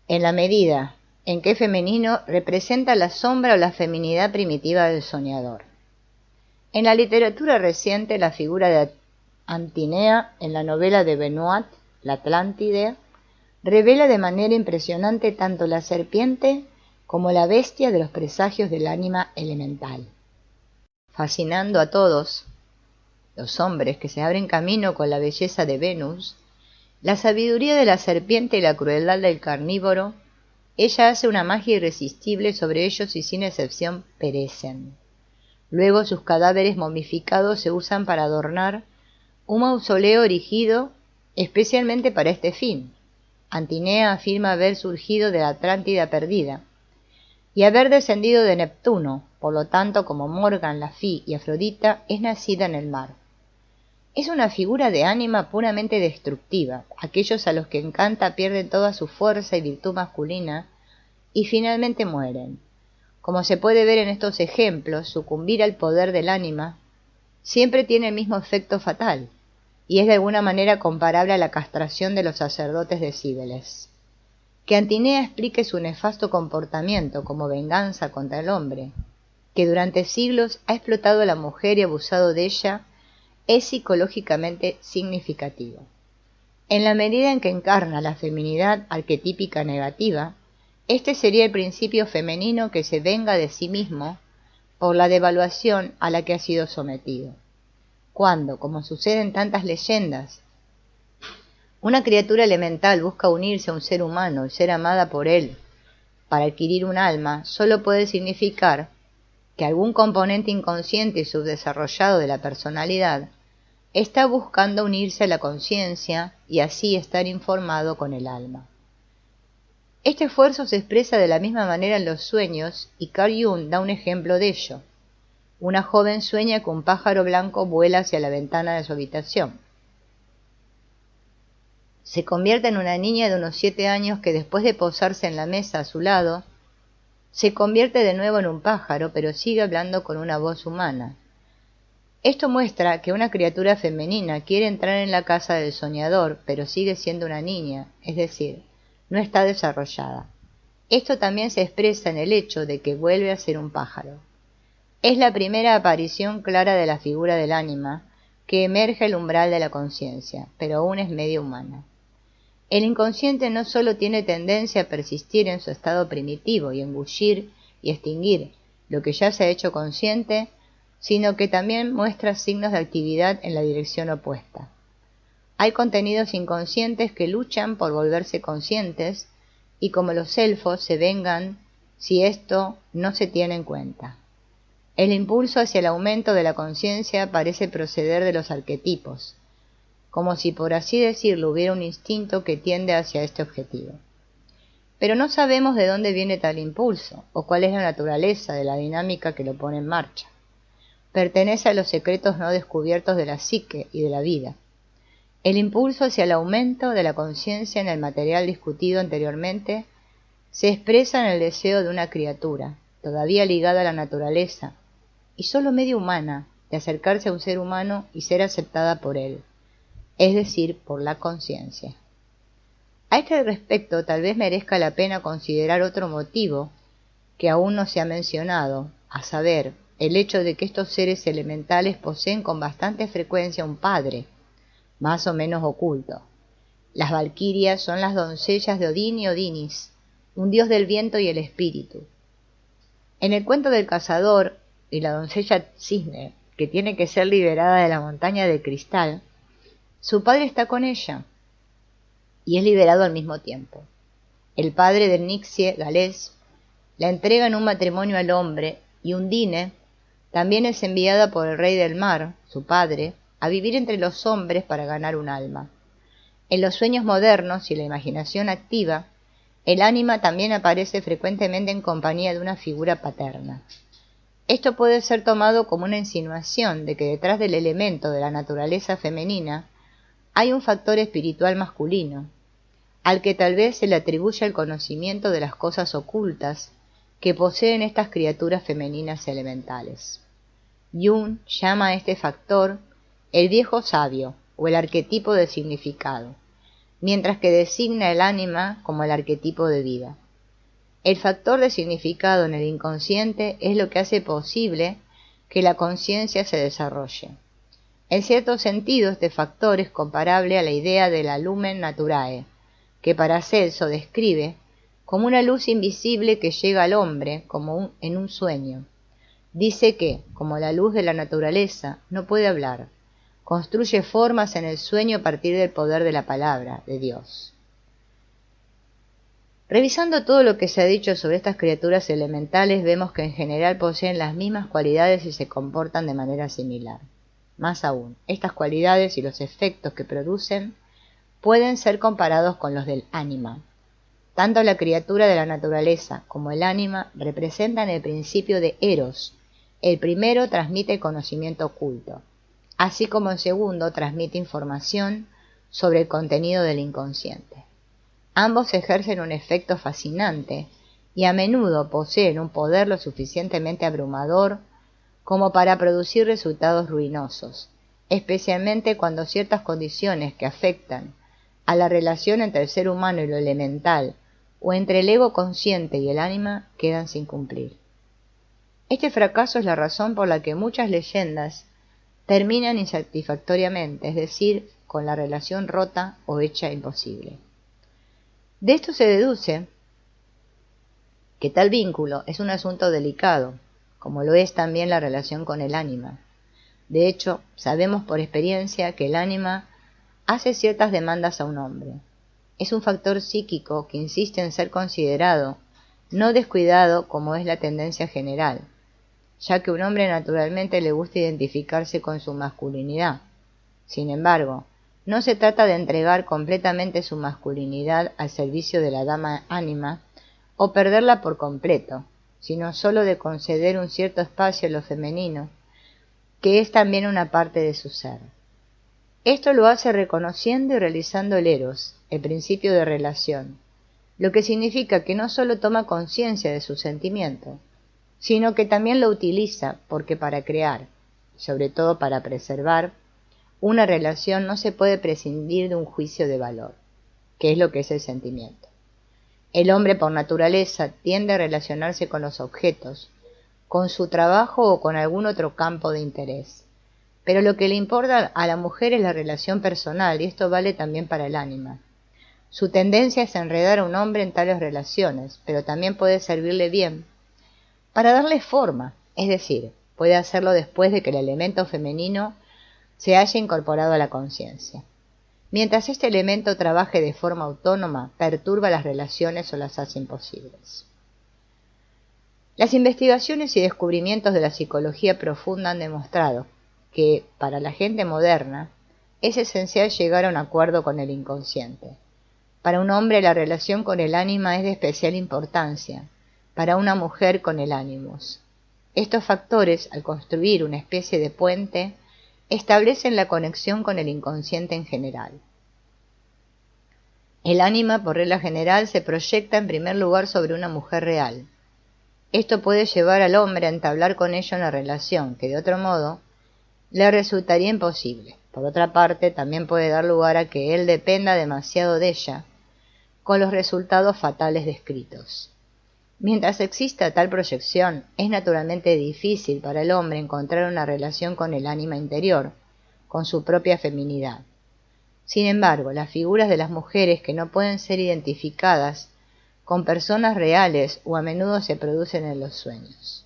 S1: en la medida en que femenino, representa la sombra o la feminidad primitiva del soñador. En la literatura reciente, la figura de Antinea en la novela de Benoit, La Atlántide, revela de manera impresionante tanto la serpiente como la bestia de los presagios del ánima elemental. Fascinando a todos los hombres que se abren camino con la belleza de Venus, la sabiduría de la serpiente y la crueldad del carnívoro, ella hace una magia irresistible sobre ellos y sin excepción perecen. Luego sus cadáveres momificados se usan para adornar un mausoleo erigido especialmente para este fin. Antinea afirma haber surgido de la Atlántida perdida y haber descendido de Neptuno, por lo tanto, como Morgan, la Fie y Afrodita, es nacida en el mar. Es una figura de ánima puramente destructiva. Aquellos a los que encanta pierden toda su fuerza y virtud masculina y finalmente mueren. Como se puede ver en estos ejemplos, sucumbir al poder del ánima siempre tiene el mismo efecto fatal, y es de alguna manera comparable a la castración de los sacerdotes de Cíbeles. Que Antinea explique su nefasto comportamiento como venganza contra el hombre, que durante siglos ha explotado a la mujer y abusado de ella, es psicológicamente significativo. En la medida en que encarna la feminidad arquetípica negativa, este sería el principio femenino que se venga de sí mismo por la devaluación a la que ha sido sometido. Cuando, como sucede en tantas leyendas, una criatura elemental busca unirse a un ser humano y ser amada por él para adquirir un alma, solo puede significar que algún componente inconsciente y subdesarrollado de la personalidad está buscando unirse a la conciencia y así estar informado con el alma. Este esfuerzo se expresa de la misma manera en los sueños y Carl Jung da un ejemplo de ello. Una joven sueña que un pájaro blanco vuela hacia la ventana de su habitación. Se convierte en una niña de unos 7 años que después de posarse en la mesa a su lado, se convierte de nuevo en un pájaro, pero sigue hablando con una voz humana. Esto muestra que una criatura femenina quiere entrar en la casa del soñador, pero sigue siendo una niña, es decir, no está desarrollada. Esto también se expresa en el hecho de que vuelve a ser un pájaro. Es la primera aparición clara de la figura del ánima que emerge al umbral de la conciencia, pero aún es medio humana. El inconsciente no solo tiene tendencia a persistir en su estado primitivo y engullir y extinguir lo que ya se ha hecho consciente, sino que también muestra signos de actividad en la dirección opuesta. Hay contenidos inconscientes que luchan por volverse conscientes y como los elfos se vengan si esto no se tiene en cuenta. El impulso hacia el aumento de la conciencia parece proceder de los arquetipos, como si por así decirlo hubiera un instinto que tiende hacia este objetivo. Pero no sabemos de dónde viene tal impulso, o cuál es la naturaleza de la dinámica que lo pone en marcha. Pertenece a los secretos no descubiertos de la psique y de la vida. El impulso hacia el aumento de la conciencia en el material discutido anteriormente se expresa en el deseo de una criatura, todavía ligada a la naturaleza, y solo medio humana, de acercarse a un ser humano y ser aceptada por él, es decir, por la conciencia. A este respecto, tal vez merezca la pena considerar otro motivo que aún no se ha mencionado, a saber, el hecho de que estos seres elementales poseen con bastante frecuencia un padre, más o menos oculto. Las valquirias son las doncellas de Odín y Odinis, un dios del viento y el espíritu. En el cuento del cazador y la doncella cisne, que tiene que ser liberada de la montaña de cristal, su padre está con ella y es liberado al mismo tiempo. El padre de Nixie, galés, la entrega en un matrimonio al hombre y Undine también es enviada por el rey del mar, su padre, a vivir entre los hombres para ganar un alma. En los sueños modernos y la imaginación activa, el ánima también aparece frecuentemente en compañía de una figura paterna. Esto puede ser tomado como una insinuación de que detrás del elemento de la naturaleza femenina hay un factor espiritual masculino, al que tal vez se le atribuya el conocimiento de las cosas ocultas que poseen estas criaturas femeninas elementales. Jung llama a este factor el viejo sabio o el arquetipo de significado, mientras que designa el ánima como el arquetipo de vida. El factor de significado en el inconsciente es lo que hace posible que la conciencia se desarrolle. En cierto sentido, este factor es comparable a la idea de la lumen naturae, que Paracelso describe como una luz invisible que llega al hombre como en un sueño. Dice que, como la luz de la naturaleza, no puede hablar, construye formas en el sueño a partir del poder de la palabra de Dios. Revisando todo lo que se ha dicho sobre estas criaturas elementales, vemos que en general poseen las mismas cualidades y se comportan de manera similar. Más aún, estas cualidades y los efectos que producen pueden ser comparados con los del ánima. Tanto la criatura de la naturaleza como el ánima representan el principio de Eros. El primero transmite conocimiento oculto, así como el segundo transmite información sobre el contenido del inconsciente. Ambos ejercen un efecto fascinante y a menudo poseen un poder lo suficientemente abrumador como para producir resultados ruinosos, especialmente cuando ciertas condiciones que afectan a la relación entre el ser humano y lo elemental, o entre el ego consciente y el ánima, quedan sin cumplir. Este fracaso es la razón por la que muchas leyendas terminan insatisfactoriamente, es decir, con la relación rota o hecha imposible. De esto se deduce que tal vínculo es un asunto delicado, como lo es también la relación con el ánima. De hecho, sabemos por experiencia que el ánima hace ciertas demandas a un hombre. Es un factor psíquico que insiste en ser considerado, no descuidado como es la tendencia general, ya que a un hombre naturalmente le gusta identificarse con su masculinidad. Sin embargo, no se trata de entregar completamente su masculinidad al servicio de la dama ánima o perderla por completo, sino sólo de conceder un cierto espacio a lo femenino, que es también una parte de su ser. Esto lo hace reconociendo y realizando el eros, el principio de relación, lo que significa que no sólo toma conciencia de su sentimiento, sino que también lo utiliza porque para crear, sobre todo para preservar, una relación no se puede prescindir de un juicio de valor, que es lo que es el sentimiento. El hombre por naturaleza tiende a relacionarse con los objetos, con su trabajo o con algún otro campo de interés. Pero lo que le importa a la mujer es la relación personal, y esto vale también para el ánima. Su tendencia es enredar a un hombre en tales relaciones, pero también puede servirle bien para darle forma, es decir, puede hacerlo después de que el elemento femenino se haya incorporado a la conciencia. Mientras este elemento trabaje de forma autónoma, perturba las relaciones o las hace imposibles. Las investigaciones y descubrimientos de la psicología profunda han demostrado que, para la gente moderna, es esencial llegar a un acuerdo con el inconsciente. Para un hombre la relación con el ánima es de especial importancia, para una mujer con el ánimos. Estos factores, al construir una especie de puente, establecen la conexión con el inconsciente en general. El ánima, por regla general, se proyecta en primer lugar sobre una mujer real. Esto puede llevar al hombre a entablar con ella una relación que, de otro modo, le resultaría imposible. Por otra parte, también puede dar lugar a que él dependa demasiado de ella, con los resultados fatales descritos. Mientras exista tal proyección, es naturalmente difícil para el hombre encontrar una relación con el ánima interior, con su propia feminidad. Sin embargo, las figuras de las mujeres que no pueden ser identificadas con personas reales o a menudo se producen en los sueños.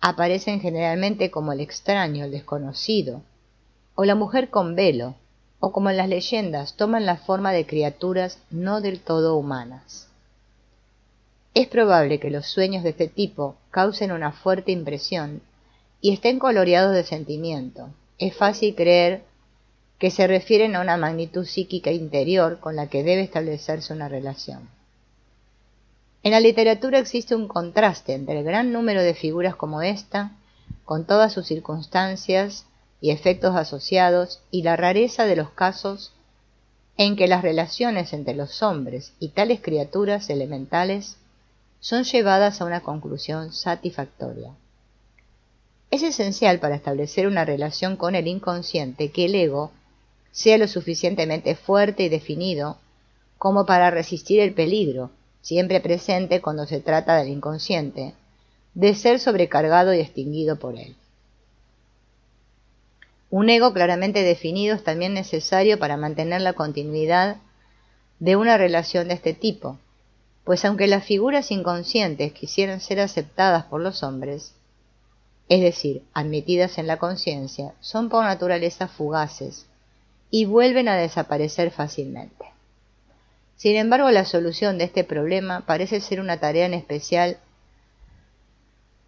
S1: Aparecen generalmente como el extraño, el desconocido, o la mujer con velo, o como en las leyendas toman la forma de criaturas no del todo humanas. Es probable que los sueños de este tipo causen una fuerte impresión y estén coloreados de sentimiento. Es fácil creer que se refieren a una magnitud psíquica interior con la que debe establecerse una relación. En la literatura existe un contraste entre el gran número de figuras como esta, con todas sus circunstancias y efectos asociados, y la rareza de los casos en que las relaciones entre los hombres y tales criaturas elementales son llevadas a una conclusión satisfactoria. Es esencial para establecer una relación con el inconsciente que el ego sea lo suficientemente fuerte y definido como para resistir el peligro, siempre presente cuando se trata del inconsciente, de ser sobrecargado y extinguido por él. Un ego claramente definido es también necesario para mantener la continuidad de una relación de este tipo, pues aunque las figuras inconscientes quisieran ser aceptadas por los hombres, es decir, admitidas en la conciencia, son por naturaleza fugaces y vuelven a desaparecer fácilmente. Sin embargo, la solución de este problema parece ser una tarea en especial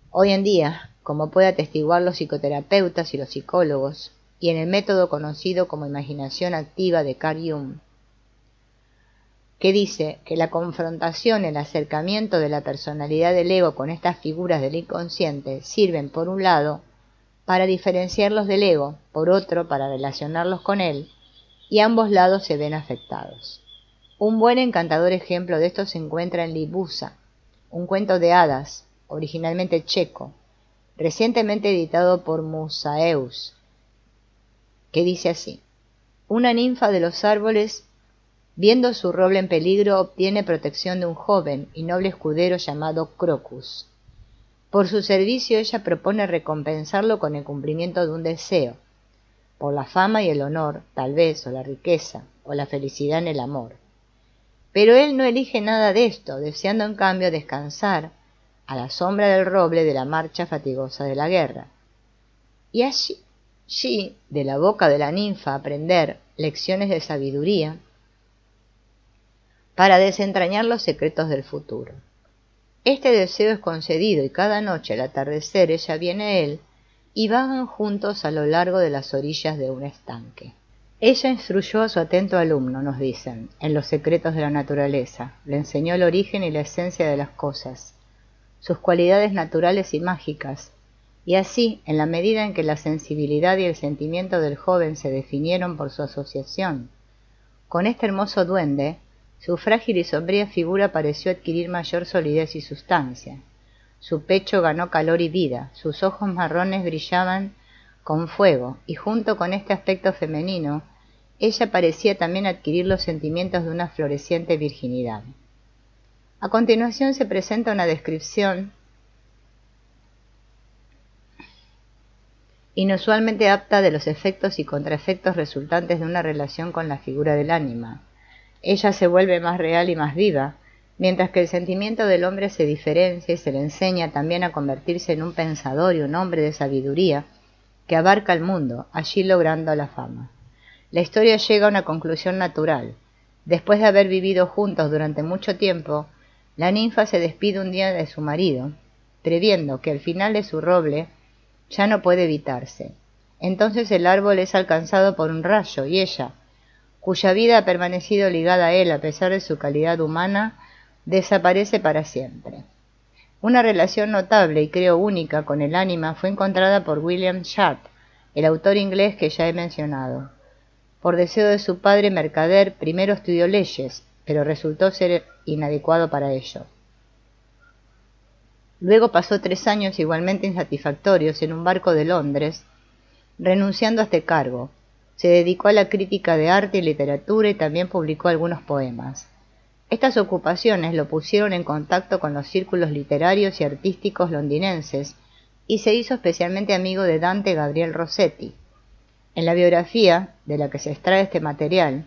S1: hoy en día, como puede atestiguar los psicoterapeutas y los psicólogos, y en el método conocido como imaginación activa de Carl Jung, que dice que la confrontación y el acercamiento de la personalidad del ego con estas figuras del inconsciente sirven, por un lado, para diferenciarlos del ego, por otro, para relacionarlos con él, y ambos lados se ven afectados. Un buen encantador ejemplo de esto se encuentra en Libusa, un cuento de hadas, originalmente checo, recientemente editado por Musaeus, que dice así: una ninfa de los árboles, viendo su roble en peligro, obtiene protección de un joven y noble escudero llamado Crocus. Por su servicio ella propone recompensarlo con el cumplimiento de un deseo, por la fama y el honor, tal vez, o la riqueza, o la felicidad en el amor. Pero él no elige nada de esto, deseando en cambio descansar a la sombra del roble de la marcha fatigosa de la guerra. Y allí, de la boca de la ninfa, aprender lecciones de sabiduría para desentrañar los secretos del futuro. Este deseo es concedido y cada noche al atardecer ella viene a él y vagan juntos a lo largo de las orillas de un estanque. Ella instruyó a su atento alumno, nos dicen, en los secretos de la naturaleza, le enseñó el origen y la esencia de las cosas, sus cualidades naturales y mágicas, y así, en la medida en que la sensibilidad y el sentimiento del joven se definieron por su asociación con este hermoso duende, su frágil y sombría figura pareció adquirir mayor solidez y sustancia. Su pecho ganó calor y vida, sus ojos marrones brillaban con fuego, y junto con este aspecto femenino, ella parecía también adquirir los sentimientos de una floreciente virginidad. A continuación se presenta una descripción inusualmente apta de los efectos y contraefectos resultantes de una relación con la figura del ánima. Ella se vuelve más real y más viva, mientras que el sentimiento del hombre se diferencia y se le enseña también a convertirse en un pensador y un hombre de sabiduría que abarca el mundo, allí logrando la fama. La historia llega a una conclusión natural. Después de haber vivido juntos durante mucho tiempo, la ninfa se despide un día de su marido, previendo que al final de su roble ya no puede evitarse. Entonces el árbol es alcanzado por un rayo y ella, cuya vida ha permanecido ligada a él a pesar de su calidad humana, desaparece para siempre. Una relación notable y creo única con el ánima fue encontrada por William Sharp, el autor inglés que ya he mencionado. Por deseo de su padre mercader, primero estudió leyes, pero resultó ser inadecuado para ello. Luego pasó 3 años igualmente insatisfactorios en un barco de Londres, renunciando a este cargo. Se dedicó a la crítica de arte y literatura y también publicó algunos poemas. Estas ocupaciones lo pusieron en contacto con los círculos literarios y artísticos londinenses y se hizo especialmente amigo de Dante Gabriel Rossetti. En la biografía de la que se extrae este material,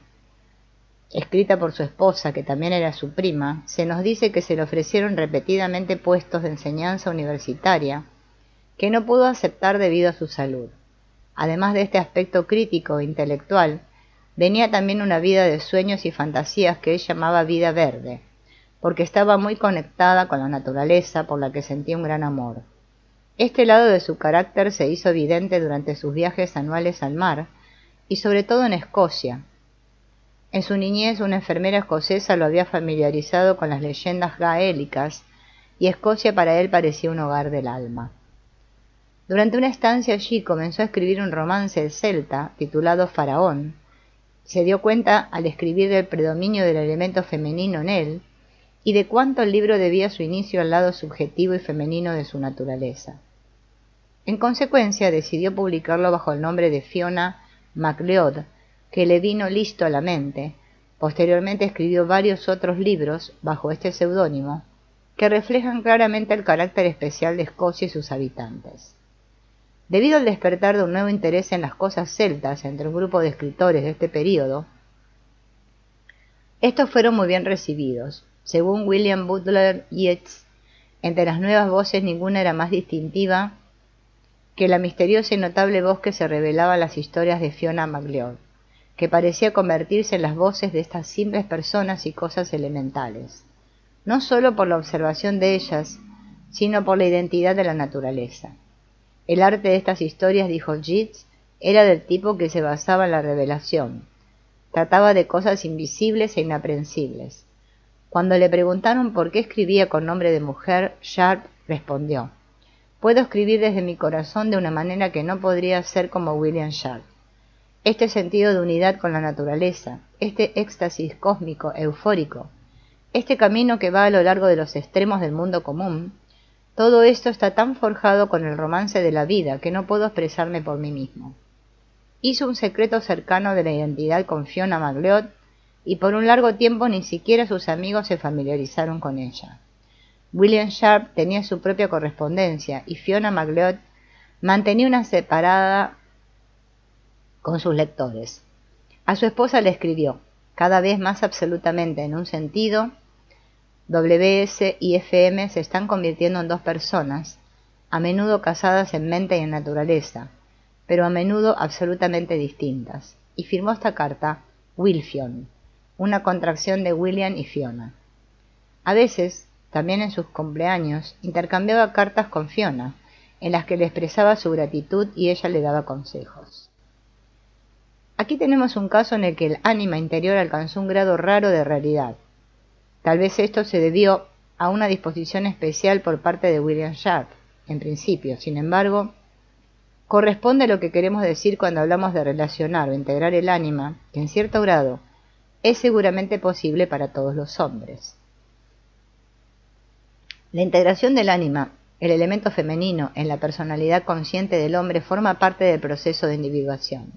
S1: escrita por su esposa, que también era su prima, se nos dice que se le ofrecieron repetidamente puestos de enseñanza universitaria que no pudo aceptar debido a su salud. Además de este aspecto crítico e intelectual, venía también una vida de sueños y fantasías que él llamaba vida verde, porque estaba muy conectada con la naturaleza por la que sentía un gran amor. Este lado de su carácter se hizo evidente durante sus viajes anuales al mar, y sobre todo en Escocia. En su niñez, una enfermera escocesa lo había familiarizado con las leyendas gaélicas, y Escocia para él parecía un hogar del alma. Durante una estancia allí comenzó a escribir un romance celta titulado Faraón. Se dio cuenta al escribir del predominio del elemento femenino en él y de cuánto el libro debía su inicio al lado subjetivo y femenino de su naturaleza. En consecuencia, decidió publicarlo bajo el nombre de Fiona MacLeod, que le vino listo a la mente. Posteriormente escribió varios otros libros bajo este seudónimo que reflejan claramente el carácter especial de Escocia y sus habitantes. Debido al despertar de un nuevo interés en las cosas celtas entre un grupo de escritores de este período, estos fueron muy bien recibidos. Según William Butler Yeats, entre las nuevas voces ninguna era más distintiva que la misteriosa y notable voz que se revelaba en las historias de Fiona MacLeod, que parecía convertirse en las voces de estas simples personas y cosas elementales, no sólo por la observación de ellas, sino por la identidad de la naturaleza. El arte de estas historias, dijo Yeats, era del tipo que se basaba en la revelación. Trataba de cosas invisibles e inaprehensibles. Cuando le preguntaron por qué escribía con nombre de mujer, Sharp respondió: «Puedo escribir desde mi corazón de una manera que no podría ser como William Sharp. Este sentido de unidad con la naturaleza, este éxtasis cósmico, eufórico, este camino que va a lo largo de los extremos del mundo común, todo esto está tan forjado con el romance de la vida que no puedo expresarme por mí mismo». Hizo un secreto cercano de la identidad con Fiona MacLeod y por un largo tiempo ni siquiera sus amigos se familiarizaron con ella. William Sharp tenía su propia correspondencia y Fiona MacLeod mantenía una separada con sus lectores. A su esposa le escribió, cada vez más absolutamente en un sentido, W.S. y F.M. se están convirtiendo en dos personas, a menudo casadas en mente y en naturaleza, pero a menudo absolutamente distintas, y firmó esta carta Wilfion, una contracción de William y Fiona. A veces, también en sus cumpleaños, intercambiaba cartas con Fiona, en las que le expresaba su gratitud y ella le daba consejos. Aquí tenemos un caso en el que el ánima interior alcanzó un grado raro de realidad. Tal vez esto se debió a una disposición especial por parte de William Sharp, en principio. Sin embargo, corresponde a lo que queremos decir cuando hablamos de relacionar o integrar el ánima, que en cierto grado es seguramente posible para todos los hombres. La integración del ánima, el elemento femenino, en la personalidad consciente del hombre forma parte del proceso de individuación.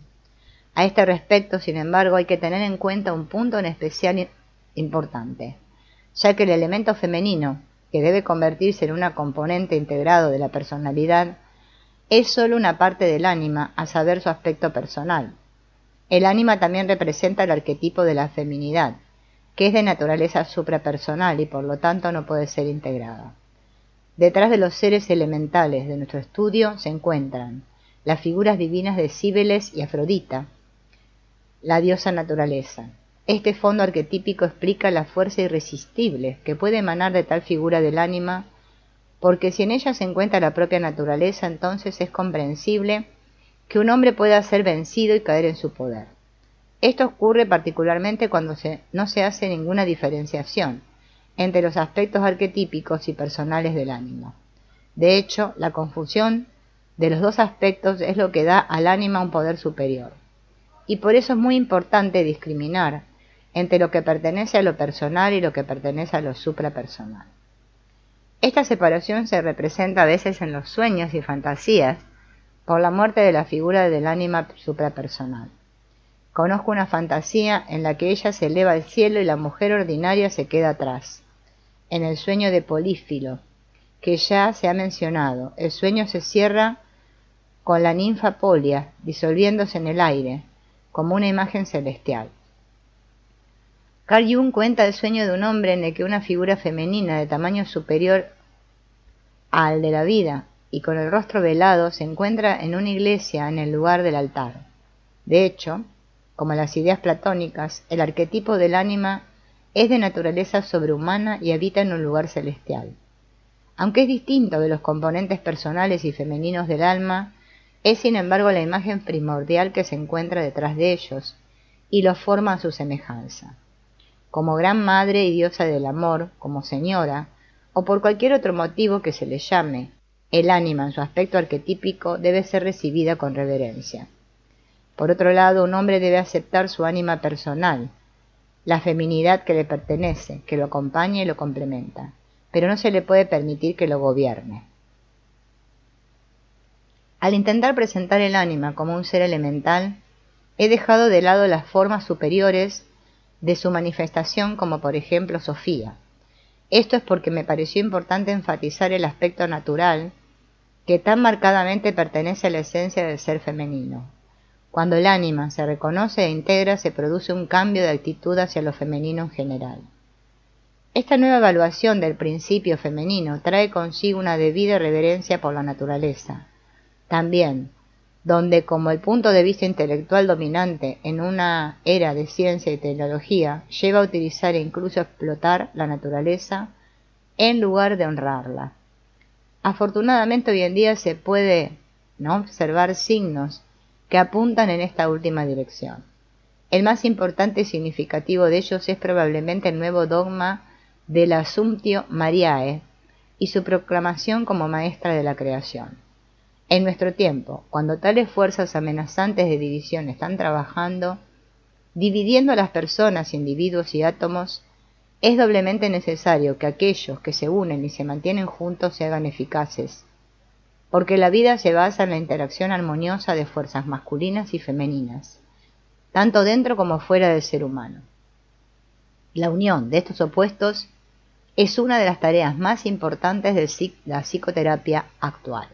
S1: A este respecto, sin embargo, hay que tener en cuenta un punto en especial importante, ya que el elemento femenino, que debe convertirse en una componente integrado de la personalidad, es sólo una parte del ánima, a saber su aspecto personal. El ánima también representa el arquetipo de la feminidad, que es de naturaleza suprapersonal y por lo tanto no puede ser integrada. Detrás de los seres elementales de nuestro estudio se encuentran las figuras divinas de Cíbeles y Afrodita, la diosa naturaleza. Este fondo arquetípico explica la fuerza irresistible que puede emanar de tal figura del ánima, porque si en ella se encuentra la propia naturaleza, entonces es comprensible que un hombre pueda ser vencido y caer en su poder. Esto ocurre particularmente cuando no se hace ninguna diferenciación entre los aspectos arquetípicos y personales del ánima. De hecho, la confusión de los dos aspectos es lo que da al ánima un poder superior. Y por eso es muy importante discriminar entre lo que pertenece a lo personal y lo que pertenece a lo suprapersonal. Esta separación se representa a veces en los sueños y fantasías por la muerte de la figura del ánima suprapersonal. Conozco una fantasía en la que ella se eleva al cielo y la mujer ordinaria se queda atrás. En el sueño de Polífilo, que ya se ha mencionado, el sueño se cierra con la ninfa Polia disolviéndose en el aire, como una imagen celestial. Carl Jung cuenta el sueño de un hombre en el que una figura femenina de tamaño superior al de la vida y con el rostro velado se encuentra en una iglesia en el lugar del altar. De hecho, como las ideas platónicas, el arquetipo del ánima es de naturaleza sobrehumana y habita en un lugar celestial. Aunque es distinto de los componentes personales y femeninos del alma, Es sin embargo la imagen primordial que se encuentra detrás de ellos y los forma a su semejanza. Como gran madre y diosa del amor, como señora, o por cualquier otro motivo que se le llame, el ánima en su aspecto arquetípico debe ser recibida con reverencia. Por otro lado, un hombre debe aceptar su ánima personal, la feminidad que le pertenece, que lo acompaña y lo complementa, pero no se le puede permitir que lo gobierne. Al intentar presentar el ánima como un ser elemental, he dejado de lado las formas superiores de su manifestación, como por ejemplo Sofía. Esto es porque me pareció importante enfatizar el aspecto natural que tan marcadamente pertenece a la esencia del ser femenino. Cuando el ánima se reconoce e integra, se produce un cambio de actitud hacia lo femenino en general. Esta nueva evaluación del principio femenino trae consigo una debida reverencia por la naturaleza. También, donde como el punto de vista intelectual dominante en una era de ciencia y tecnología lleva a utilizar e incluso a explotar la naturaleza en lugar de honrarla. Afortunadamente hoy en día se puede observar signos que apuntan en esta última dirección. El más importante y significativo de ellos es probablemente el nuevo dogma de la Assumptio Mariae y su proclamación como maestra de la creación. En nuestro tiempo, cuando tales fuerzas amenazantes de división están trabajando, dividiendo a las personas, individuos y átomos, es doblemente necesario que aquellos que se unen y se mantienen juntos se hagan eficaces, porque la vida se basa en la interacción armoniosa de fuerzas masculinas y femeninas, tanto dentro como fuera del ser humano. La unión de estos opuestos es una de las tareas más importantes de la psicoterapia actual.